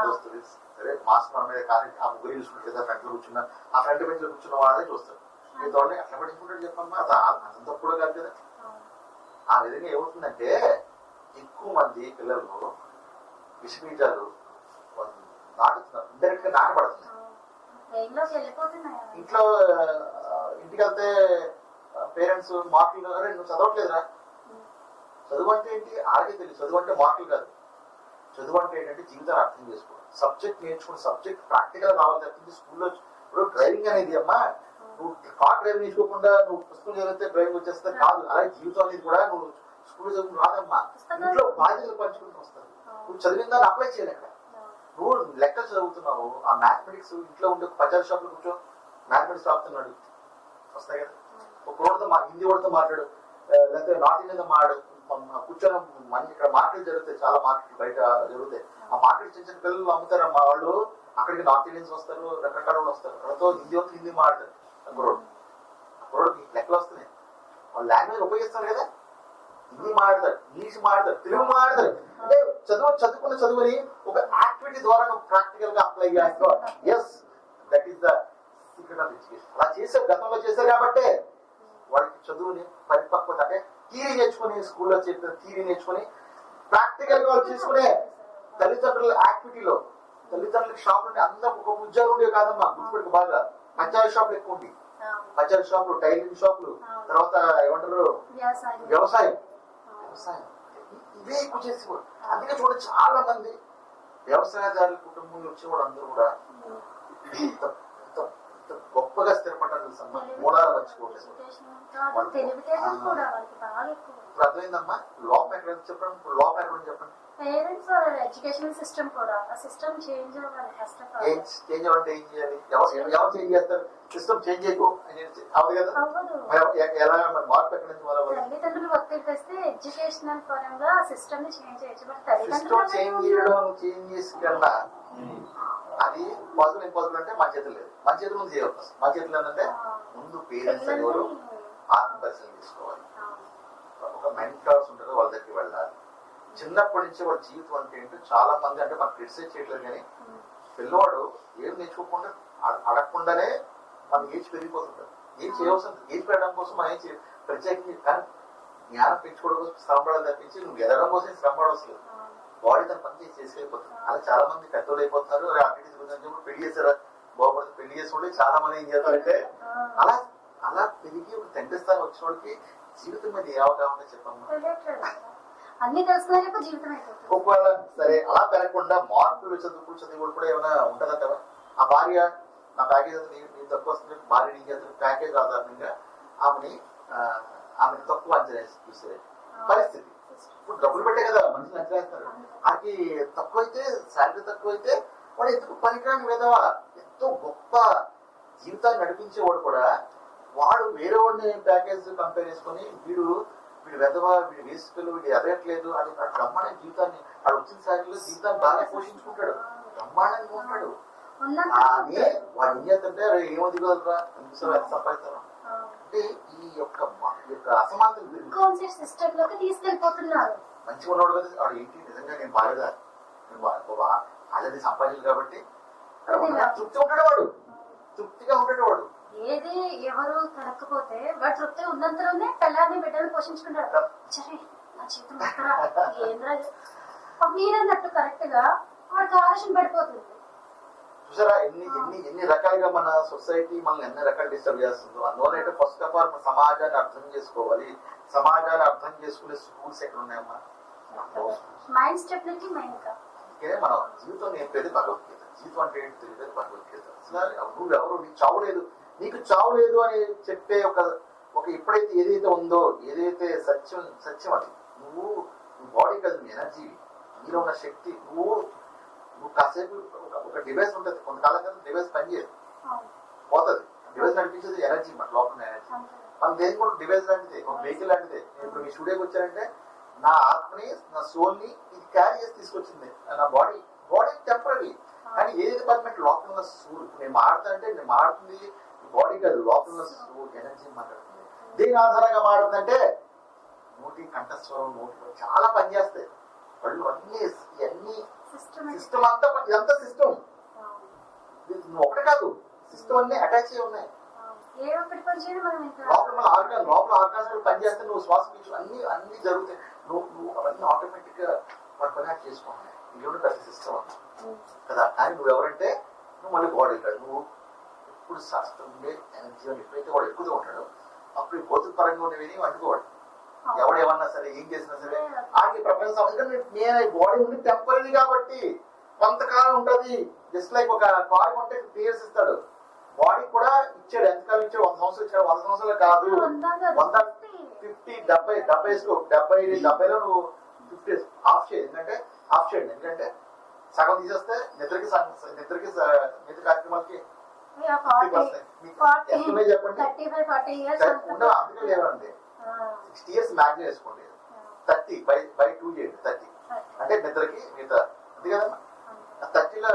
వస్తుంది. సరే మాస్క్ మన మీద కానీ ఆ ముగ్గురు చూసుకుంటారు, లేదా ఫ్రంట్ లో కూర్చున్న ఆ ఫ్రంట్ బెంచ్ లో కూర్చున్న వాళ్ళే చూస్తారు. మీతో అట్లా పట్టించుకుంటారు చెప్పమ్మా, అదంతా కూడా కాదు కదా. ఆ విధంగా ఏమవుతుందంటే ఎక్కువ మంది పిల్లలు విషబీజాలు నాటుతున్నారు, ఇండైరెక్ట్ గా నాటపడుతున్నారు. ఇంట్లో ఇంటికి వెళ్తే పేరెంట్స్ మార్కులు, అరే నువ్వు చదవట్లేదురా. చదువు అంటే ఏంటి ఆగే తెలియదు. చదువు అంటే మార్కులు కాదు. చదువు అంటే ఏంటంటే జీవితాన్ని అర్థం చేసుకోవడం, సబ్జెక్ట్ నేర్చుకుని సబ్జెక్ట్ ప్రాక్టికల్ రావాలి తప్పించి స్కూల్లో. ఇప్పుడు డ్రైవింగ్ అనేది అమ్మా, నువ్వు కార్ డ్రైవింగ్ నేర్చుకోకుండా నువ్వు పుస్తకం చదివితే డ్రైవింగ్ వచ్చేస్తే కాదు. అలాగే జీవితం అనేది కూడా నువ్వు స్కూల్లో చదువుకుని రాదమ్మా, ఇంట్లో బాధ్యతలు పంచుకుంటూ వస్తారు. నువ్వు చదివిన దాన్ని అప్లై చేయాలి. అక్కడ నువ్వు లెక్కలు చదువుతున్నావు, ఆ మ్యాథమెటిక్స్ ఇంట్లో ఉండే పచారీ షాప్ లో కూర్చో మ్యాథమెటిక్స్ రాస్తున్నాడు, వస్తాయి కదా. ఒక రోడ్తో హిందీ వాడితో మాట్లాడు, లేకపోతే నార్త్ ఇండియన్తో మాట్లాడు. కూర్చొని ఇక్కడ మార్కెట్ జరుగుతాయి, చాలా మార్కెట్లు బయట జరుగుతాయి. ఆ మార్కెట్ చిన్న చిన్న పిల్లలు అమ్ముతారు మా వాళ్ళు. అక్కడికి నార్త్ ఇండియన్స్ వస్తారు, రకరకాల వాళ్ళు వస్తారు. వాళ్ళతో హిందీ మాట్లాడతారు. కుర్రోడు లెక్కలు వస్తున్నాయి, వాళ్ళు లాంగ్వేజ్ ఉపయోగిస్తారు కదా. హిందీ మాట్లాడతారు, ఇంగ్లీష్ మాట్లాడతారు, తెలుగు మాట్లాడతారు. అంటే చదువుకున్న చదువుని ఒక యాక్టివిటీ ద్వారా నువ్వు ప్రాక్టికల్ గా అప్లై చేస్తావు. Yes, that is the secret of education. అలా చేశారు, గతంలో చేశారు కాబట్టి వాళ్ళకి చదువుని పరిపక్వత అంటే థియరీ నేర్చుకుని, స్కూల్లో చెప్పిన థియరీ నేర్చుకుని ప్రాక్టికల్ గా వాళ్ళు చేసుకునే తల్లిదండ్రుల యాక్టివిటీలో. తల్లిదండ్రులకి షాప్ నుండి అందరూ ఒక ఉద్యోగం ఉండేవి కాదమ్మా, గుర్తుపెట్టుకు బాగా. పచారీ షాపులు ఎక్కువ ఉంది, పచారీ షాపులు, టైలరింగ్ షాపులు, తర్వాత ఏమంటారు వ్యవసాయం ఇవే ఎక్కువ చేసేవాడు. అందుకే చూడ చాలా మంది వ్యవసాయదారుల కుటుంబంలో వచ్చేవాడు అందరూ కూడా గొప్పగా స్థిరపడ్డారు తెలుసమ్మా. మూలాలు మర్చిపోలేదు. అర్థమైందమ్మా. లోపం ఎక్కడ చెప్పండి, ఇప్పుడు లోపం ఎక్కడ చెప్పండి. పేరెంట్స్ ఎడ్యుకేషన్ సిస్టమ్ కూడా ఆ సిస్టమ్ చేంజ్ అవ్వాలి. ఫస్ట్ ఆఫ్ ఆల్ చేంజ్ అవ్వాలంటే ఏం చేయాలి? ఎవరు చేంజ్ చేస్తారు? సిస్టమ్ చేంజ్ చేయకు అవ్వదు కదా. ఎలా మార్పు ఎక్కడి నుంచి మొదలవ్వాలి? తల్లిదండ్రులు ఒత్తిడి తెస్తే ఎడ్యుకేషనల్ పరంగా సిస్టమ్ ని చేంజ్ చేయొచ్చు. బట్ సిస్టమ్ చేంజ్ చేయడం, చేంజ్ చేసి కన్నా అది పాజిటివ్ ఇంపాజిటివ్ అంటే మన చేతులు లేదు. మన చేతుల ముందు చేయవచ్చు. మన చేతులు ఏంటంటే ముందు పేరెంట్స్ అనేవారు ఆత్మపరిశీలన చేసుకోవాలి. ఒక మెంటర్స్ ఉంటారు, వాళ్ళ దగ్గరికి వెళ్ళాలి. చిన్నప్పటి నుంచి వాడు జీవితం అంటే ఏంటో చాలా మంది అంటే మనకు క్రిటిసైజ్ చేయట్లేదు, కానీ పిల్లవాడు ఏం నేర్చుకోకుండా అడగకుండానే మన ఏజ్ పెరిగిపోతుంటారు. ఏం చేయవలసిన ఏజ్ పెరగడం కోసం మనం ఏం ప్రత్యేకించి కానీ జ్ఞానం పెంచుకోవడం కోసం శ్రమపడాలి తప్పించి నువ్వు ఎదగడం కోసం శ్రమపడవలసిన బాడీ తన పని చేసి అయిపోతుంది. అలా చాలా మంది పెద్దోళ్ళు అయిపోతున్నారు. అక్కడికి తిరుగుతున్నప్పుడు పెళ్లి చేశారా బాగుపడుతుంది. పెళ్లి చేసుకుంటే చాలా మంది ఏం చేస్తారంటే అలా అలా పెరిగి ఒక తండ్రి స్థానం వచ్చిన వాడికి జీవితం మీద ఏ అవగాహన చెప్పమ్మా. అన్ని తెలుసుకునే జీవితం అయిపోతుంది. ఒకవేళ సరే అలా పెరగకుండా మార్పులు చదువులు కూడా ఏమైనా ఉంటుందంటావా? ఆ భార్య నా ప్యాకేజ్ నేను తక్కువ వస్తుంది, భార్య ఏం చేస్తుంది ప్యాకేజ్ ఆధారంగా ఆమెను తక్కువ అంచనా చూసే పరిస్థితి. ఇప్పుడు డబ్బులు పెట్టే కదా మనుషులు అంచనా వేస్తారు. ఆకి తక్కువైతే శాలరీ తక్కువైతే వాడు ఎందుకు పనికిరాని విధవా ఎంతో గొప్ప జీవితాన్ని నడిపించేవాడు కూడా వాడు వేరే వాడిని ప్యాకేజ్ కంపేర్ చేసుకొని వీడు వెధవా, వీడు వేసుకలు, వీడు ఎదగట్లేదు అని బ్రహ్మాండ జీవితాన్ని వాడు వచ్చిన శారీలో జీవితాన్ని బాగా పోషించుకుంటాడు, బ్రహ్మాండంగా ఉంటాడు. కానీ వాడు ఏం చేస్తుంటే ఏమది కదరా ఎంత సంపాదిస్తాను అంటే ఈ యొక్క సిస్టంలోకి తీసుకెళ్ళిపోతున్నారు. మంచిగా ఉన్నాడు కదా వాడు ఏంటి నిజంగా నేను బాగా ఆల్రెడీ సంపాదించాలి కాబట్టి తృప్తి ఉంటాడు, వాడు తృప్తిగా ఉంటాడు. వాడు ఏది ఎవరు తనకపోతే వాడు తృప్తి ఉన్నంతలోనే పిల్లల్ని బిడ్డలు పోషించుకుంటారు. సరే నా జీవితం ఏంద్రా మీరన్నట్టు కరెక్ట్ గా వాడికి ఆలోచన పడిపోతుంది. చూసారా ఎన్ని రకాలుగా మన సొసైటీ మనల్ని ఎన్ని రకాలు డిస్టర్బ్ చేస్తుందో. అందువల్ల ఫస్ట్ ఆఫ్ ఆల్ మన సమాజాన్ని అర్థం చేసుకోవాలి. సమాజాన్ని అర్థం చేసుకునే స్కూల్స్ ఎక్కడ ఉన్నాయమ్మా? మైండ్ స్టెబిలిటీ మెయిన్ గా. అందుకే మనం జీవితం నేర్పేది భగవద్గీత. జీవితం అంటే ఏంటి తెలియదు భగవద్గీత. అసలు నువ్వెవరు, నీకు చావు లేదు, నీకు చావు లేదు అని చెప్పే ఒక ఎప్పుడైతే ఏదైతే ఉందో, ఏదైతే సత్యం అది. నువ్వు బాడీ కాదు, నీ ఎనర్జీ, నీలో ఉన్న శక్తి. నువ్వు కాసేపు ఒక డివైస్ ఉంటుంది, కొంతకాలం కదా డివైస్ పనిచేయదు, పోతుంది. డివైస్ నడిపించేది ఎనర్జీ, మన లోపల ఎనర్జీ. మనం దేనికి కూడా డివైస్ లాంటిదే, ఒక వెహికల్ లాంటిదే. నేను ఇప్పుడు మీ స్టూడియోకి వచ్చానంటే నా ఆత్మని, నా సోల్ ని ఇది క్యారీ చేసి తీసుకొచ్చింది. నా బాడీ టెంపరీ, కానీ ఏదైతే పర్మనెంట్ లోపల ఉన్న సూర్. నేను మాడుతుంటే నేను మాడుతుంది బాడీ కాదు, లోపల ఉన్న సూర్ ఎనర్జీ మాట్లాడుతుంది. దేని ఆధారంగా మాడుతుందంటే నోటి కంఠస్వరం, నోటి చాలా పనిచేస్తాయి. వాళ్ళు ఇవన్నీ సిస్టమ్ అంతా, ఇదంతా సిస్టమ్. నువ్వు ఒకటి కాదు, సిస్టమ్ అన్ని అటాచ్ అయ్యి ఉన్నాయి. లోపల ఆర్గాన్స్ కూడా పనిచేస్తే నువ్వు శ్వాస పీల్చు అన్ని జరుగుతాయి. నువ్వు అవన్నీ ఆటోమేటిక్ గా కనెక్ట్ చేసుకోవాలి. ఇది పెద్ద సిస్టమ్ అన్న కదా. కానీ నువ్వు ఎవరంటే నువ్వు మళ్ళీ బాడీ కాదు. నువ్వు ఎప్పుడు శాస్త్రం ఉండే ఎనర్జీ అని ఎప్పుడైతే వాడు ఎక్కుతూ ఉంటాడో అప్పుడు భౌతిక పరంగా ఉండేవి అంటుకోవాడు. ఎవడేమన్నా సరే, ఏం చేసినా సరే ఆడికి ప్రపంచం. ఎందుకంటే నేను బాడీ ఉండి టెంపరీ కాబట్టి కొంతకాలం ఉంటది. జస్ట్ లైక్ ఒక కార్ కొంటే 50 years ఇస్తాడు, బాడీ కూడా ఇచ్చాడు. ఎంతకాలం ఇచ్చాడు? 100 సంవత్సరాలు ఇచ్చాడు. 100 సంవత్సరాలు కాదు, 150, 70లో నువ్వు 50 ఆఫ్ చేయి. ఎందుకంటే ఆఫ్ చేయండి, ఎందుకంటే సగం తీసేస్తే నిద్ర కార్యక్రమాలకి చెప్పండి ఉండవు. అందుకే లేవండి. 60 years మ్యాక్సిమం వేసుకోండి. 30 by 2 చేయండి. 30 అంటే నిద్రకి మిగతా అంతే కదమ్మా. 30లో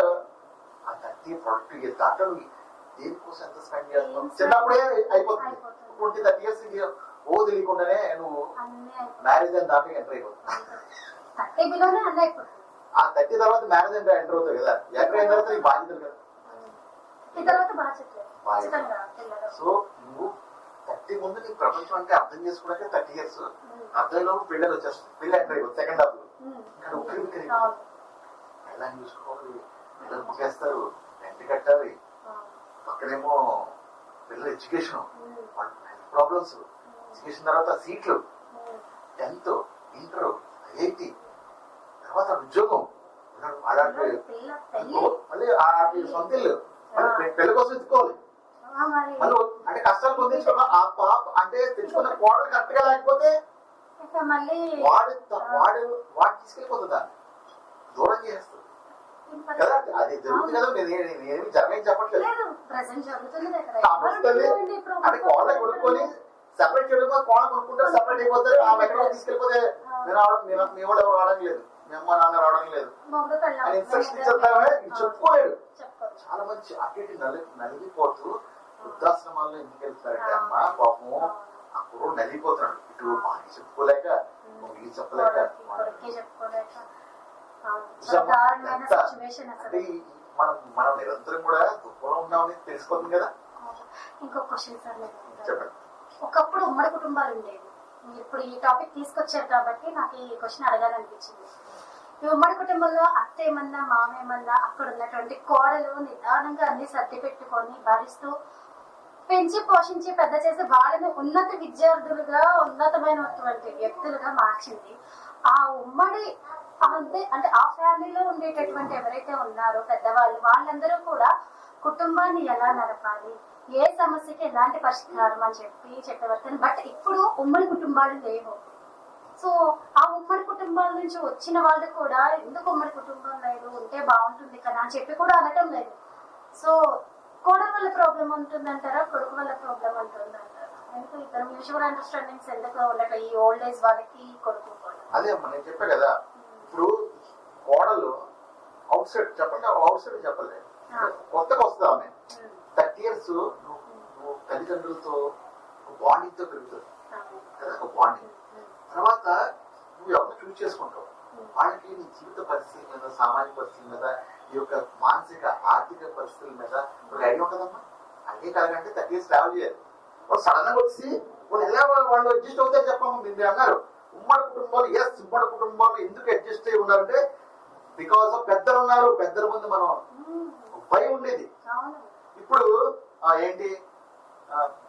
ఆ 30 ప్రొడక్టివ్ చేస్తా అంటే నువ్వు దేనికోసం ఎంత స్పెండ్ చేస్తావు? చిన్నప్పుడే అయిపోతుంది. ఇప్పుడు 30 years తెలియకుండానే నువ్వు మ్యారేజ్ అని దాంట్లో ఎంటర్ అయిపోతుంది. ఆ 30 తర్వాత మ్యారేజ్ అంటే ఎంటర్ అవుతావు కదా. ఎంటర్ అయిన తర్వాత నీకు బాధ్యతలు కదా. సో నువ్వు 30 ముందు నీ ప్రపంచం అంటే అర్థం చేసుకోవడానికి 30 years. అర్థంలో పిల్లలు వచ్చేస్తుంది, పిల్లలు ఎంటర్ అయిపోతుంది సెకండ్ హాఫ్ లో. ఇక్కడ ఉక్కిరి పిల్లల్ని చూసుకోవాలి, పిల్లలు పుట్టేస్తారు, రెంట్ కట్టాలి, పక్కనేమో పిల్లల ఎడ్యుకేషన్, హెల్త్ ప్రాబ్లమ్స్, ఎడ్యుకేషన్ తర్వాత సీట్లు, 10th, ఇంటర్, ఐఐటి, తర్వాత ఉద్యోగం, అలాంటి మళ్ళీ సొంత ఇల్లు, మళ్ళీ పెళ్లి కోసం ఎత్తుకోవాలి. మళ్ళీ అంటే కష్టాలు పొందించుకున్న ఆ పాప అంటే తెచ్చుకున్న కోడలు కరెక్ట్ గా లేకపోతే వాడు తీసుకెళ్ళిపోతుందా, దూరం చేస్తుంది కదా. అది జరుగుతుంది కదా. నేనేమి జరగని చెప్పట్లేదు. అంటే కోళ్ళ కొనుక్కొని సెపరేట్ చేయడం, కోళ్ళ కొనుక్కుంటారు, సెపరేట్ అయిపోతారు. ఆమె ఎక్కడో తీసుకెళ్ళిపోతే మీ వాడు ఎవరు రావడం లేదు, మీ అమ్మ నాన్న రావడం లేదు అని ఇన్స్ట్రక్షన్ ఇచ్చేద్దామే చెప్పుకోలేడు. చాలా మంచి అటు నలిగిపోతూ వృద్ధాశ్రమాల్లో ఎందుకు వెళ్తారంటే అమ్మ పాపము ఆ కుర్రోడు నలిగిపోతున్నాడు. ఇటు మాకి చెప్పుకోలేక, మీకు చెప్పలేక, అంటే మనం నిరంతరం కూడా దుఃఖంలో ఉన్నామని తెలిసిపోతుంది కదా. ఇంకో క్వశ్చన్ సార్, చెప్పండి. ఒకప్పుడు ఉమ్మడి కుటుంబాలు ఉండేవి. ఇప్పుడు ఈ టాపిక్ తీసుకొచ్చారు కాబట్టి నాకు ఈ క్వశ్చన్ అడగాలనిపించింది. ఈ ఉమ్మడి కుటుంబంలో అత్త ఏమన్నా, మామ ఏమన్నా, అక్కడ ఉన్నటువంటి కోడలు నిదానంగా అన్ని సర్ది పెట్టుకొని భరిస్తూ పెంచి పోషించి పెద్ద చేసి వాళ్ళని ఉన్నత విద్యార్థులుగా, ఉన్నతమైనటువంటి వ్యక్తులుగా మార్చింది. ఆ ఉమ్మడి అంటే ఆ ఫ్యామిలీలో ఉండేటటువంటి ఎవరైతే ఉన్నారో పెద్దవాళ్ళు, వాళ్ళందరూ కూడా కుటుంబాన్ని ఎలా నడపాలి, ఏ సమస్యకి ఎలాంటి పరిష్కారం అని చెప్పేవారు. బట్ ఇప్పుడు ఉమ్మడి కుటుంబాలు లేవు. సో ఆ ఉమ్మడి కుటుంబాల నుంచి వచ్చిన వాళ్ళు కూడా ఎందుకు ఉమ్మడి కుటుంబం లేదు, ఉంటే బాగుంటుంది కదా అని చెప్పి కూడా అనటం లేదు. సో కోడల వల్ల ప్రాబ్లం ఉంటుందంటారా, కొడుకు వల్ల ప్రాబ్లం ఉంటుందంటారా? ఎందుకు ఇద్దరు మ్యూచువల్ అండర్స్టాండింగ్స్ ఎందుకు ఉండట ఈ ఓల్డ్ ఏజ్ వాళ్ళకి, కొడుకు కూడా? అదే అమ్మా నేను చెప్పా కదా. ఇప్పుడు కోడలు అవుట్ సైడ్ చెప్పండి, అవుట్ సైడ్ చెప్పలేదు, కొత్తగా వస్తుంది ఆమె. 30 years నువ్వు తల్లిదండ్రులతో బాండింగ్ తో పెరుగుతుంది కదా, ఒక బాండింగ్. తర్వాత నువ్వు ఎవరిని చూస్ చేసుకుంటావు, వాళ్ళకి నీ జీవిత పరిస్థితి మీద, సామాజిక పరిస్థితుల మీద, ఈ యొక్క మానసిక ఆర్థిక పరిస్థితుల మీద ఒక ఐడియా ఉంటుందమ్మా. అదే కలగంటే 30 years ట్రావెల్ చేయాలి. వాళ్ళు సడన్ గా వచ్చి వాళ్ళు ఎలా వాళ్ళు అడ్జస్ట్ అవుతారు చెప్పమ్మా. మీరు అన్నారు ఉమ్మడి కుటుంబాలు ఉమ్మడి కుటుంబాలు ఎందుకు అడ్జస్ట్ అయి ఉన్నారంటే బికాస్ ఆఫ్ పెద్దలు ఉన్నారు, పెద్దల ముందు మనం భయం ఉండేది. ఇప్పుడు ఏంటి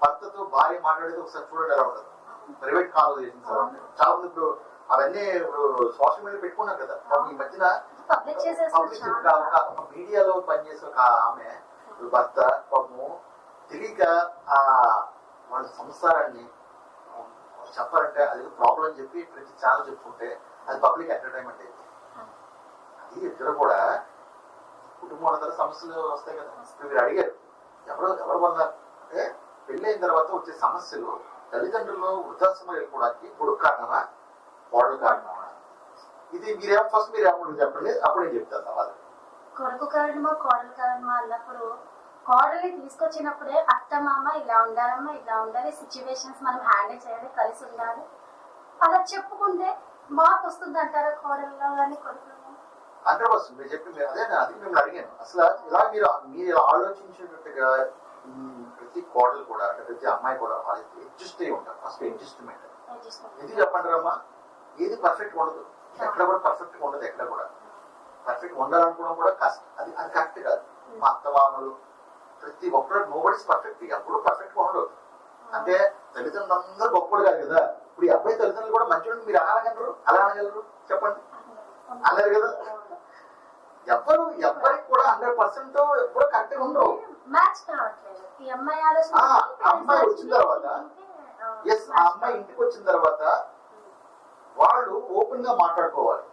భర్తతో భార్య మాట్లాడేది ఒకసారి చూడండి ఎలా ఉంటుంది, ప్రైవేట్ కాన్వర్సేషన్స్ ఎలా ఉంటాయి. చాలా మంది ఇప్పుడు అవన్నీ ఇప్పుడు సోషల్ మీడియా పెట్టుకున్నారు కదా. ఈ మధ్యన మీడియాలో పనిచేసే ఒక ఆమె భర్త పాపము తెలియక వాళ్ళ సంసారాన్ని చెప్పాలంటే అది ప్రాబ్లం చెప్పి ప్రతి ఛానల్ చెప్పుకుంటే అది పబ్లిక్ ఎంటర్టైన్మెంట్ అయింది. అది ఇద్దరు కూడా కుటుంబం అందరూ సమస్యలు వస్తాయి కదా. మీరు అడిగారు ఎవరు వల్ల అంటే పెళ్లి అయిన తర్వాత వచ్చే సమస్యలు తల్లిదండ్రులు వృద్ధాశ్రమం వెళ్ళిపోవడానికి కొడుకు కారణమా కోడలు కారణమా? ఇది మీరేమో చెప్పండి, అప్పుడు నేను చెప్తాను సవాలు. కొడుకు కారణమా కోడలు కారణమా అన్నప్పుడు కోడల్ని తీసుకొచ్చినప్పుడే అత్త మామ ఇలా ఉండాలమ్మా, ఇలా ఉండాలి, సిచ్యువేషన్స్ మనం హ్యాండిల్ చేయాలి, కలిసి ఉండాలి అలా చెప్పుకుంటే మార్పు వస్తుంది అంటారా కోడల్లో కానీ కొడుకులో? 100% మీరు చెప్పి అదే అది మిమ్మల్ని అడిగాను. అసలు ఇలా మీరు ఆలోచించినట్టుగా ప్రతి కోడలు కూడా అంటే ప్రతి అమ్మాయి కూడా వాళ్ళకి అడ్జస్ట్ అయ్యి ఉంటారు. ఫస్ట్ అడ్జస్ట్మెంట్ ఎందుకు చెప్పండి అమ్మా, ఏది పర్ఫెక్ట్ ఉండదు, ఎక్కడ కూడా పర్ఫెక్ట్ గా ఉండదు. ఎక్కడ కూడా పర్ఫెక్ట్ ఉండాలనుకోవడం కూడా కష్టం. అది కరెక్ట్ కాదు. మా అత్తమామలు ప్రతి ఒక్కరు నోబడీస్ పర్ఫెక్ట్, ఎప్పుడు పర్ఫెక్ట్ గా ఉండదు. అంటే తల్లిదండ్రులు అందరూ గొప్పలు కాదు కదా. ఇప్పుడు ఈ అబ్బాయి తల్లిదండ్రులు కూడా మంచి మీరు అలా అనగలరు చెప్పండి, అన్నారు కదా. ఎవరికి కూడా 100% ఎప్పుడూ కరెక్ట్ గా ఉండవు. అమ్మాయి వచ్చిన తర్వాత ఆ అమ్మాయి ఇంటికి వచ్చిన తర్వాత వాళ్ళు ఓపెన్ గా మాట్లాడుకోవాలి.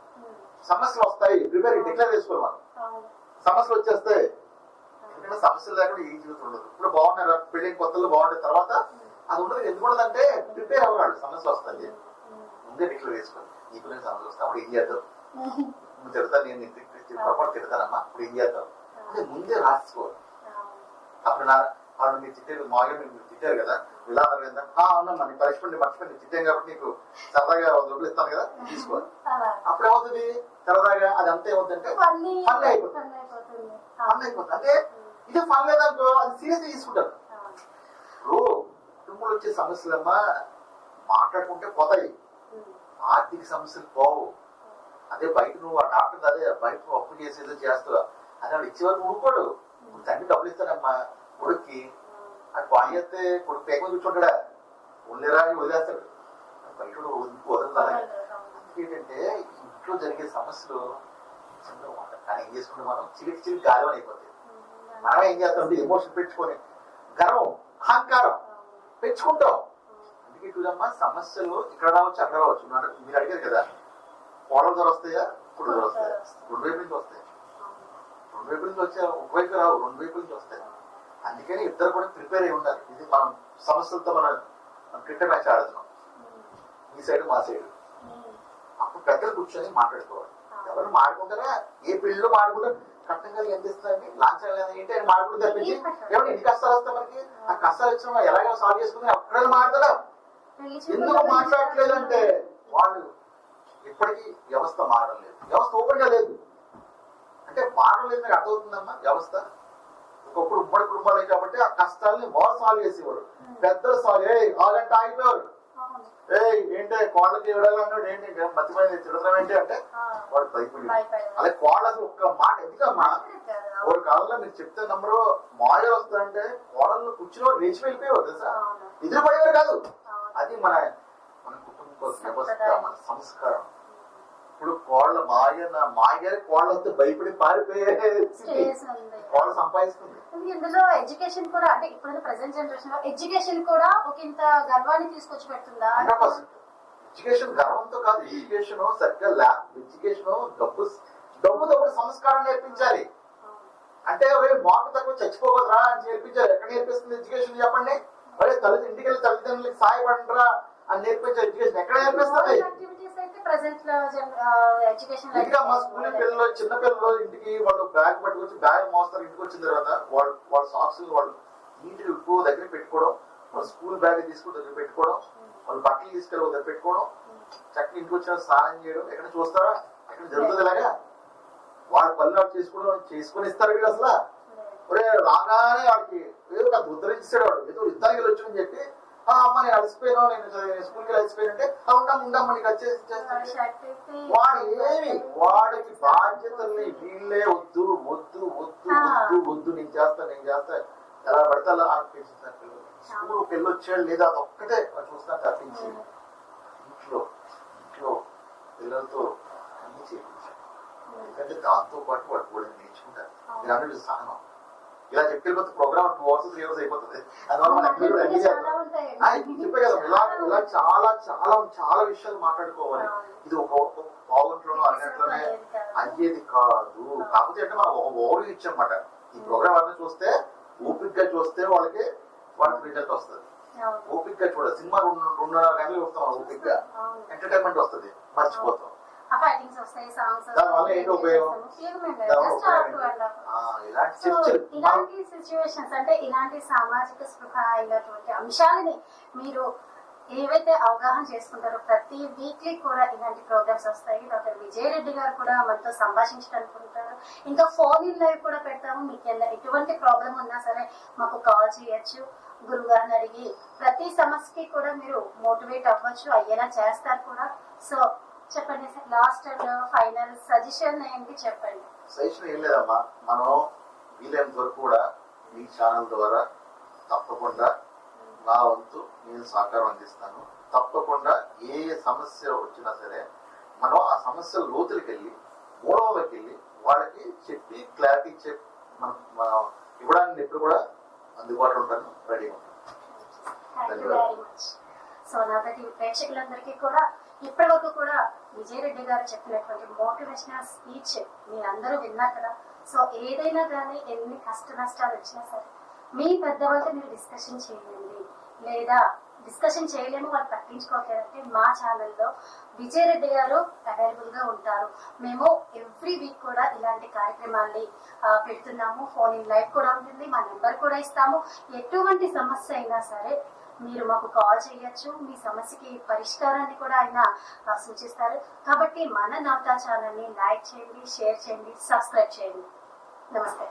సమస్యలు వస్తాయి, డిక్లేర్ చేసుకోవాలి. మనం సమస్యలు వచ్చేస్తాయి, ఎందుకంటే సమస్యలు లేకుండా ఈ జీవితం ఉండదు. ఇప్పుడు బాగున్నారు పెళ్లి కొత్తలో బాగుండే తర్వాత అది ఉండదు. ఎందుకు ఉండదంటే ప్రిపేర్ అవ్వాలి. సమస్యలు వస్తాయి ముందే డిక్లేర్ చేసుకోవాలి. నీకు నేను సమస్యలు వస్తాయి అప్పుడు ఏం చేద్దాం, నువ్వు తిడతా నేను పొరపాటు తిడతానమ్మా ఇప్పుడు ఏం చేద్దాం అంటే ముందే రాసుకోవాలి. అప్పుడు వాళ్ళు మీరు తిట్టారు మామూలుగా మీరు తిట్టారు కదా ఇలా అన్నారు కదా, అవునమ్మా నీ పనిష్మెంట్ మర్చిపోయి తిట్టాను కాబట్టి నీకు సరదాగా 100 రూపాయలు ఇస్తాను కదా తీసుకోవాలి. అప్పుడు ఏమవుతుంది సరదాగా అది అంతా ఏమవుతుందంటే ఫన్ అయిపోతుంది. అంటే ఇదే ఫన్ లేదనుకో అది సీరియస్ తీసుకుంటారు. ఇప్పుడు కుటుంబంలో వచ్చే సమస్యలమ్మా మాట్లాడుకుంటే పోతాయి, ఆర్థిక సమస్యలు పోవు. అదే బయట నువ్వు ఆ డాక్టర్ అదే బయట నువ్వు అప్పు చేసేదో చేస్తావు అది వాడు ఇచ్చేవారు ఊరుకోడు. తండ్రి డబ్బులు ఇస్తానమ్మా కొడుక్కి, అది బాగా చేస్తే కొడుకు పేక కూర్చుంటాడా ఉండేరా అని వదిలేస్తాడు. బయట వదలదు. ఏంటంటే ఇంట్లో జరిగే సమస్యలు చిన్నగా ఉంటాయి కానీ ఏం చేసుకుంటే మనం చిలికి గాలి అయిపోతాయి. మనమే ఏం చేస్తాం ఎమోషన్ పెంచుకొని గర్వం అహంకారం పెంచుకుంటాం. అందుకే చూడమ్మా సమస్యలు ఇక్కడ రావచ్చు అక్కడ రావచ్చు. మీరు అడిగారు కదా కోడల ద్వారా వస్తాయా ఇప్పుడు ద్వారా వస్తాయా, రెండు వైపు నుంచి వస్తాయి. రెండు వైపు నుంచి వచ్చా ఒకవైపు రావు, రెండు వైపు నుంచి వస్తాయి. అందుకని ఇద్దరు కూడా ప్రిపేర్ అయి ఉండాలి. ఇది మనం సమస్యలతో మనం క్రికెట్ మ్యాచ్ ఆడుతున్నాం, ఈ సైడ్ మా సైడ్. అప్పుడు పెద్దలు కూర్చొని మాట్లాడుకోవాలి. ఎవరు మాట్లాడుకుంటారా ఏ పెళ్లిలో మాట్లాడుకుంటారు కట్టంగా ఎంత ఇస్తారండి లాంఛనం ఏంటి అని మాట్లాడుకుంటూ తప్పించి ఏమన్నా ఎన్ని కష్టాలు వస్తాయి మనకి. ఆ కష్టాలు వచ్చిన ఎలాగో సాల్వ్ చేసుకుని అప్పుడే మాట్లాడదా. ఎందుకు మాట్లాడట్లేదంటే వాళ్ళు ఇప్పటికీ వ్యవస్థ మారడం లేదు, వ్యవస్థ ఓపెన్ గా లేదు. అంటే మారడం లేదు నాకు అర్థమవుతుందమ్మా వ్యవస్థ. ఒకప్పుడు ఉమ్మడి కుటుంబాలు కాబట్టి ఆ కష్టాలని వాళ్ళు సాల్వ్ చేసేవారు, పెద్దలు సాల్వ్ వాళ్ళంటే ఆగిపోయేవారు. ఏంటంటే కోళ్ళకి ఇవ్వడాలన్నాడు ఏంటి మధ్యమైన తిడతాం ఏంటి అంటే వాడు భయపడి అలా కోళ్ళ అసలు ఒక్క మాట ఎందుకమ్మా. ఒక కాలంలో మీరు చెప్తే నంబరు మాయలు వస్తారంటే కోడల్లో కూర్చుని లేచి వెళ్ళిపోయేవారు తెలుసా, ఎదురుపడేవారు కాదు. అది మన కుటుంబ వ్యవస్థ, మన సంస్కారం. ఇప్పుడు కోళ్ళ మాయ కోళ్ళతో భయపడి పారిపోయే కోళ్ళ సంపాదిస్తుంది. ఇందులో ఎడ్యుకేషన్ కూడా అంటే ఇప్పుడు ప్రెసెంట్ జనరేషన్ లో ఎడ్యుకేషన్ కూడా ఒక ఇంత గర్వాన్ని తీసుకొచ్చి పెడుతుందా? 100%. ఎడ్యుకేషన్ గర్వంతో కాదు, ఎడ్యుకేషన్ సరిగ్గా ఎడ్యుకేషన్ డబ్బుతో కూడా సంస్కారం నేర్పించాలి. అంటే మార్పు తక్కువ చచ్చిపోకూడదురా అని నేర్పించాలి. ఎక్కడ నేర్పిస్తుంది ఎడ్యుకేషన్ చెప్పండి? ఇంటికి వెళ్ళి తల్లిదండ్రులకి సాయపడరా అని నేర్పించే ఎడ్యుకేషన్ ఎక్కడ నేర్పిస్తుంది? ఇంకా మా స్కూల్ పిల్లలు చిన్న పిల్లలు ఇంటికి వాళ్ళు బ్యాగ్ పట్టుకొచ్చి బ్యాగ్ మోస్తారు. ఇంటికి వచ్చిన తర్వాత వాళ్ళ సాక్స్ వాళ్ళు నీట్గా ఎక్కువ దగ్గర పెట్టుకోవడం, వాళ్ళ స్కూల్ బ్యాగ్ తీసుకుని దగ్గర పెట్టుకోవడం, వాళ్ళు బట్టలు తీసుకెళ్ళి దగ్గర పెట్టుకోవడం, చక్కగా ఇంటికి వచ్చిన స్నానం చేయడం. ఎక్కడ చూస్తారా ఎక్కడ జరుగుతుంది ఇలాగా? వాళ్ళ పనులు వాళ్ళు చేసుకొని ఇస్తారు వీళ్ళు. అసలు ఒరే రాగానే వాడికి ఏదో ఒక ఉద్ధరించాడు, వాడు ఏదో యుద్ధానికి వచ్చామని చెప్పి అమ్మ నేను అలసిపోయాను, నేను స్కూల్కి అలసిపోయానంటే ఉండమ్మ నీకు వచ్చేసి వాడు ఏమి వాడికి బాధ్యతల్ని వీళ్ళే వద్దు వద్దు వద్దు వద్దు వద్దు నేను చేస్తా ఎలా పడితే అలా అనిపించింది. స్కూల్కి వెళ్ళొచ్చాడు లేదా అదొక్కటే చూసినా తప్పించి ఇంట్లో పిల్లలతో అన్ని చేయించాడు. ఎందుకంటే దాంతో పాటు వాడు కూడా నేర్చుకుంటారు. నేను అన్నది సహనం. ఇలా చెప్పిపోతే ప్రోగ్రామ్ 2 hours 3 hours అయిపోతుంది. అందువల్ల మనం చెప్పే కదా ఇలా చాలా చాలా చాలా విషయాలు మాట్లాడుకోవాలి. ఇది ఒక పావుగంటలోనో అరగంటలోనే అయ్యేది కాదు. కాకపోతే అంటే మనం ఒక ఓవర్ ఇచ్చామన్నమాట. ఈ ప్రోగ్రామ్ అన్నీ చూస్తే ఓపిక్ గా చూస్తే వాళ్ళకి రిజల్ట్ వస్తుంది. ఓపిక్ గా చూడాలి. సినిమా 2.5 గంటలు చూస్తాం ఓపిక్ గా, ఎంటర్టైన్మెంట్ వస్తుంది, మర్చిపోతాం. దానివల్ల ఏంటి ఉపయోగం? ఇలాంటి సిచ్యువేషన్స్ అంటే ఇలాంటి సామాజిక స్పృహ అయినటువంటి అంశాలని మీరు ఏవైతే అవగాహన చేసుకుంటారో ప్రతి వీక్లీ కూడా ఇలాంటి ప్రోగ్రామ్స్ వస్తాయి. డాక్టర్ విజయ్ రెడ్డి గారు కూడా మనతో సంభాషించడానికి ఉంటారు. ఇంకా ఫోన్ ఇన్ లైవ్ కూడా పెడతాము. మీకు ఎటువంటి ప్రాబ్లం ఉన్నా సరే మాకు కాల్ చేయొచ్చు. గురువు గారిని అడిగి ప్రతి సమస్యకి కూడా మీరు మోటివేట్ అవ్వచ్చు, అయ్యేలా చేస్తారు కూడా. సో చెప్పండి sir, last and final suggestion ఏంటి చెప్పండి. సజెషన్ ఏం లేదమ్మా, మనం వీలైనంత వరకు కూడా మీ ఛానల్ ద్వారా తప్పకుండా నా వంతు నేను సహకారం అందిస్తాను. తప్పకుండా ఏ సమస్య వచ్చినా సరే మనం ఆ సమస్య లోతులకి వెళ్ళి మూలంలోకి వెళ్ళి వాళ్ళకి చెప్పి క్లారిటీ మనం ఇవ్వడానికి ఎప్పుడు కూడా అందుబాటులో ఉంటాను, రెడీ ఉంటాను. సో నాతోటి ప్రేక్షకులందరికీ కూడా ఇప్పటి వరకు కూడా విజయ్ రెడ్డి గారు చెప్పినటువంటి మోటివేషనల్ స్పీచ్ మీరందరూ విన్నారు కదా. సో ఏదైనా కానీ ఎన్ని కష్ట నష్టాలు వచ్చినా సరే మీ పెద్దవాళ్ళతో మీరు డిస్కషన్ చేయండి. లేదా డిస్కషన్ చేయలేము, వాళ్ళు పట్టించుకోవట్లేదంటే మా ఛానల్లో విజయ్ రెడ్డి గారు అవైలబుల్ గా ఉంటారు. మేము ఎవ్రీ వీక్ కూడా ఇలాంటి కార్యక్రమాల్ని పెడుతున్నాము. ఫోన్ ఇన్ లైవ్ కూడా ఉంటుంది, మా నెంబర్ కూడా ఇస్తాము. ఎటువంటి సమస్య అయినా సరే మీరు మాకు కాల్ చేయొచ్చు. మీ సమస్యకి పరిష్కారాన్ని కూడా ఆయన సూచిస్తారు. కాబట్టి మన నవత ఛానల్ని లైక్ చేయండి, షేర్ చేయండి, సబ్స్క్రైబ్ చేయండి. నమస్తే.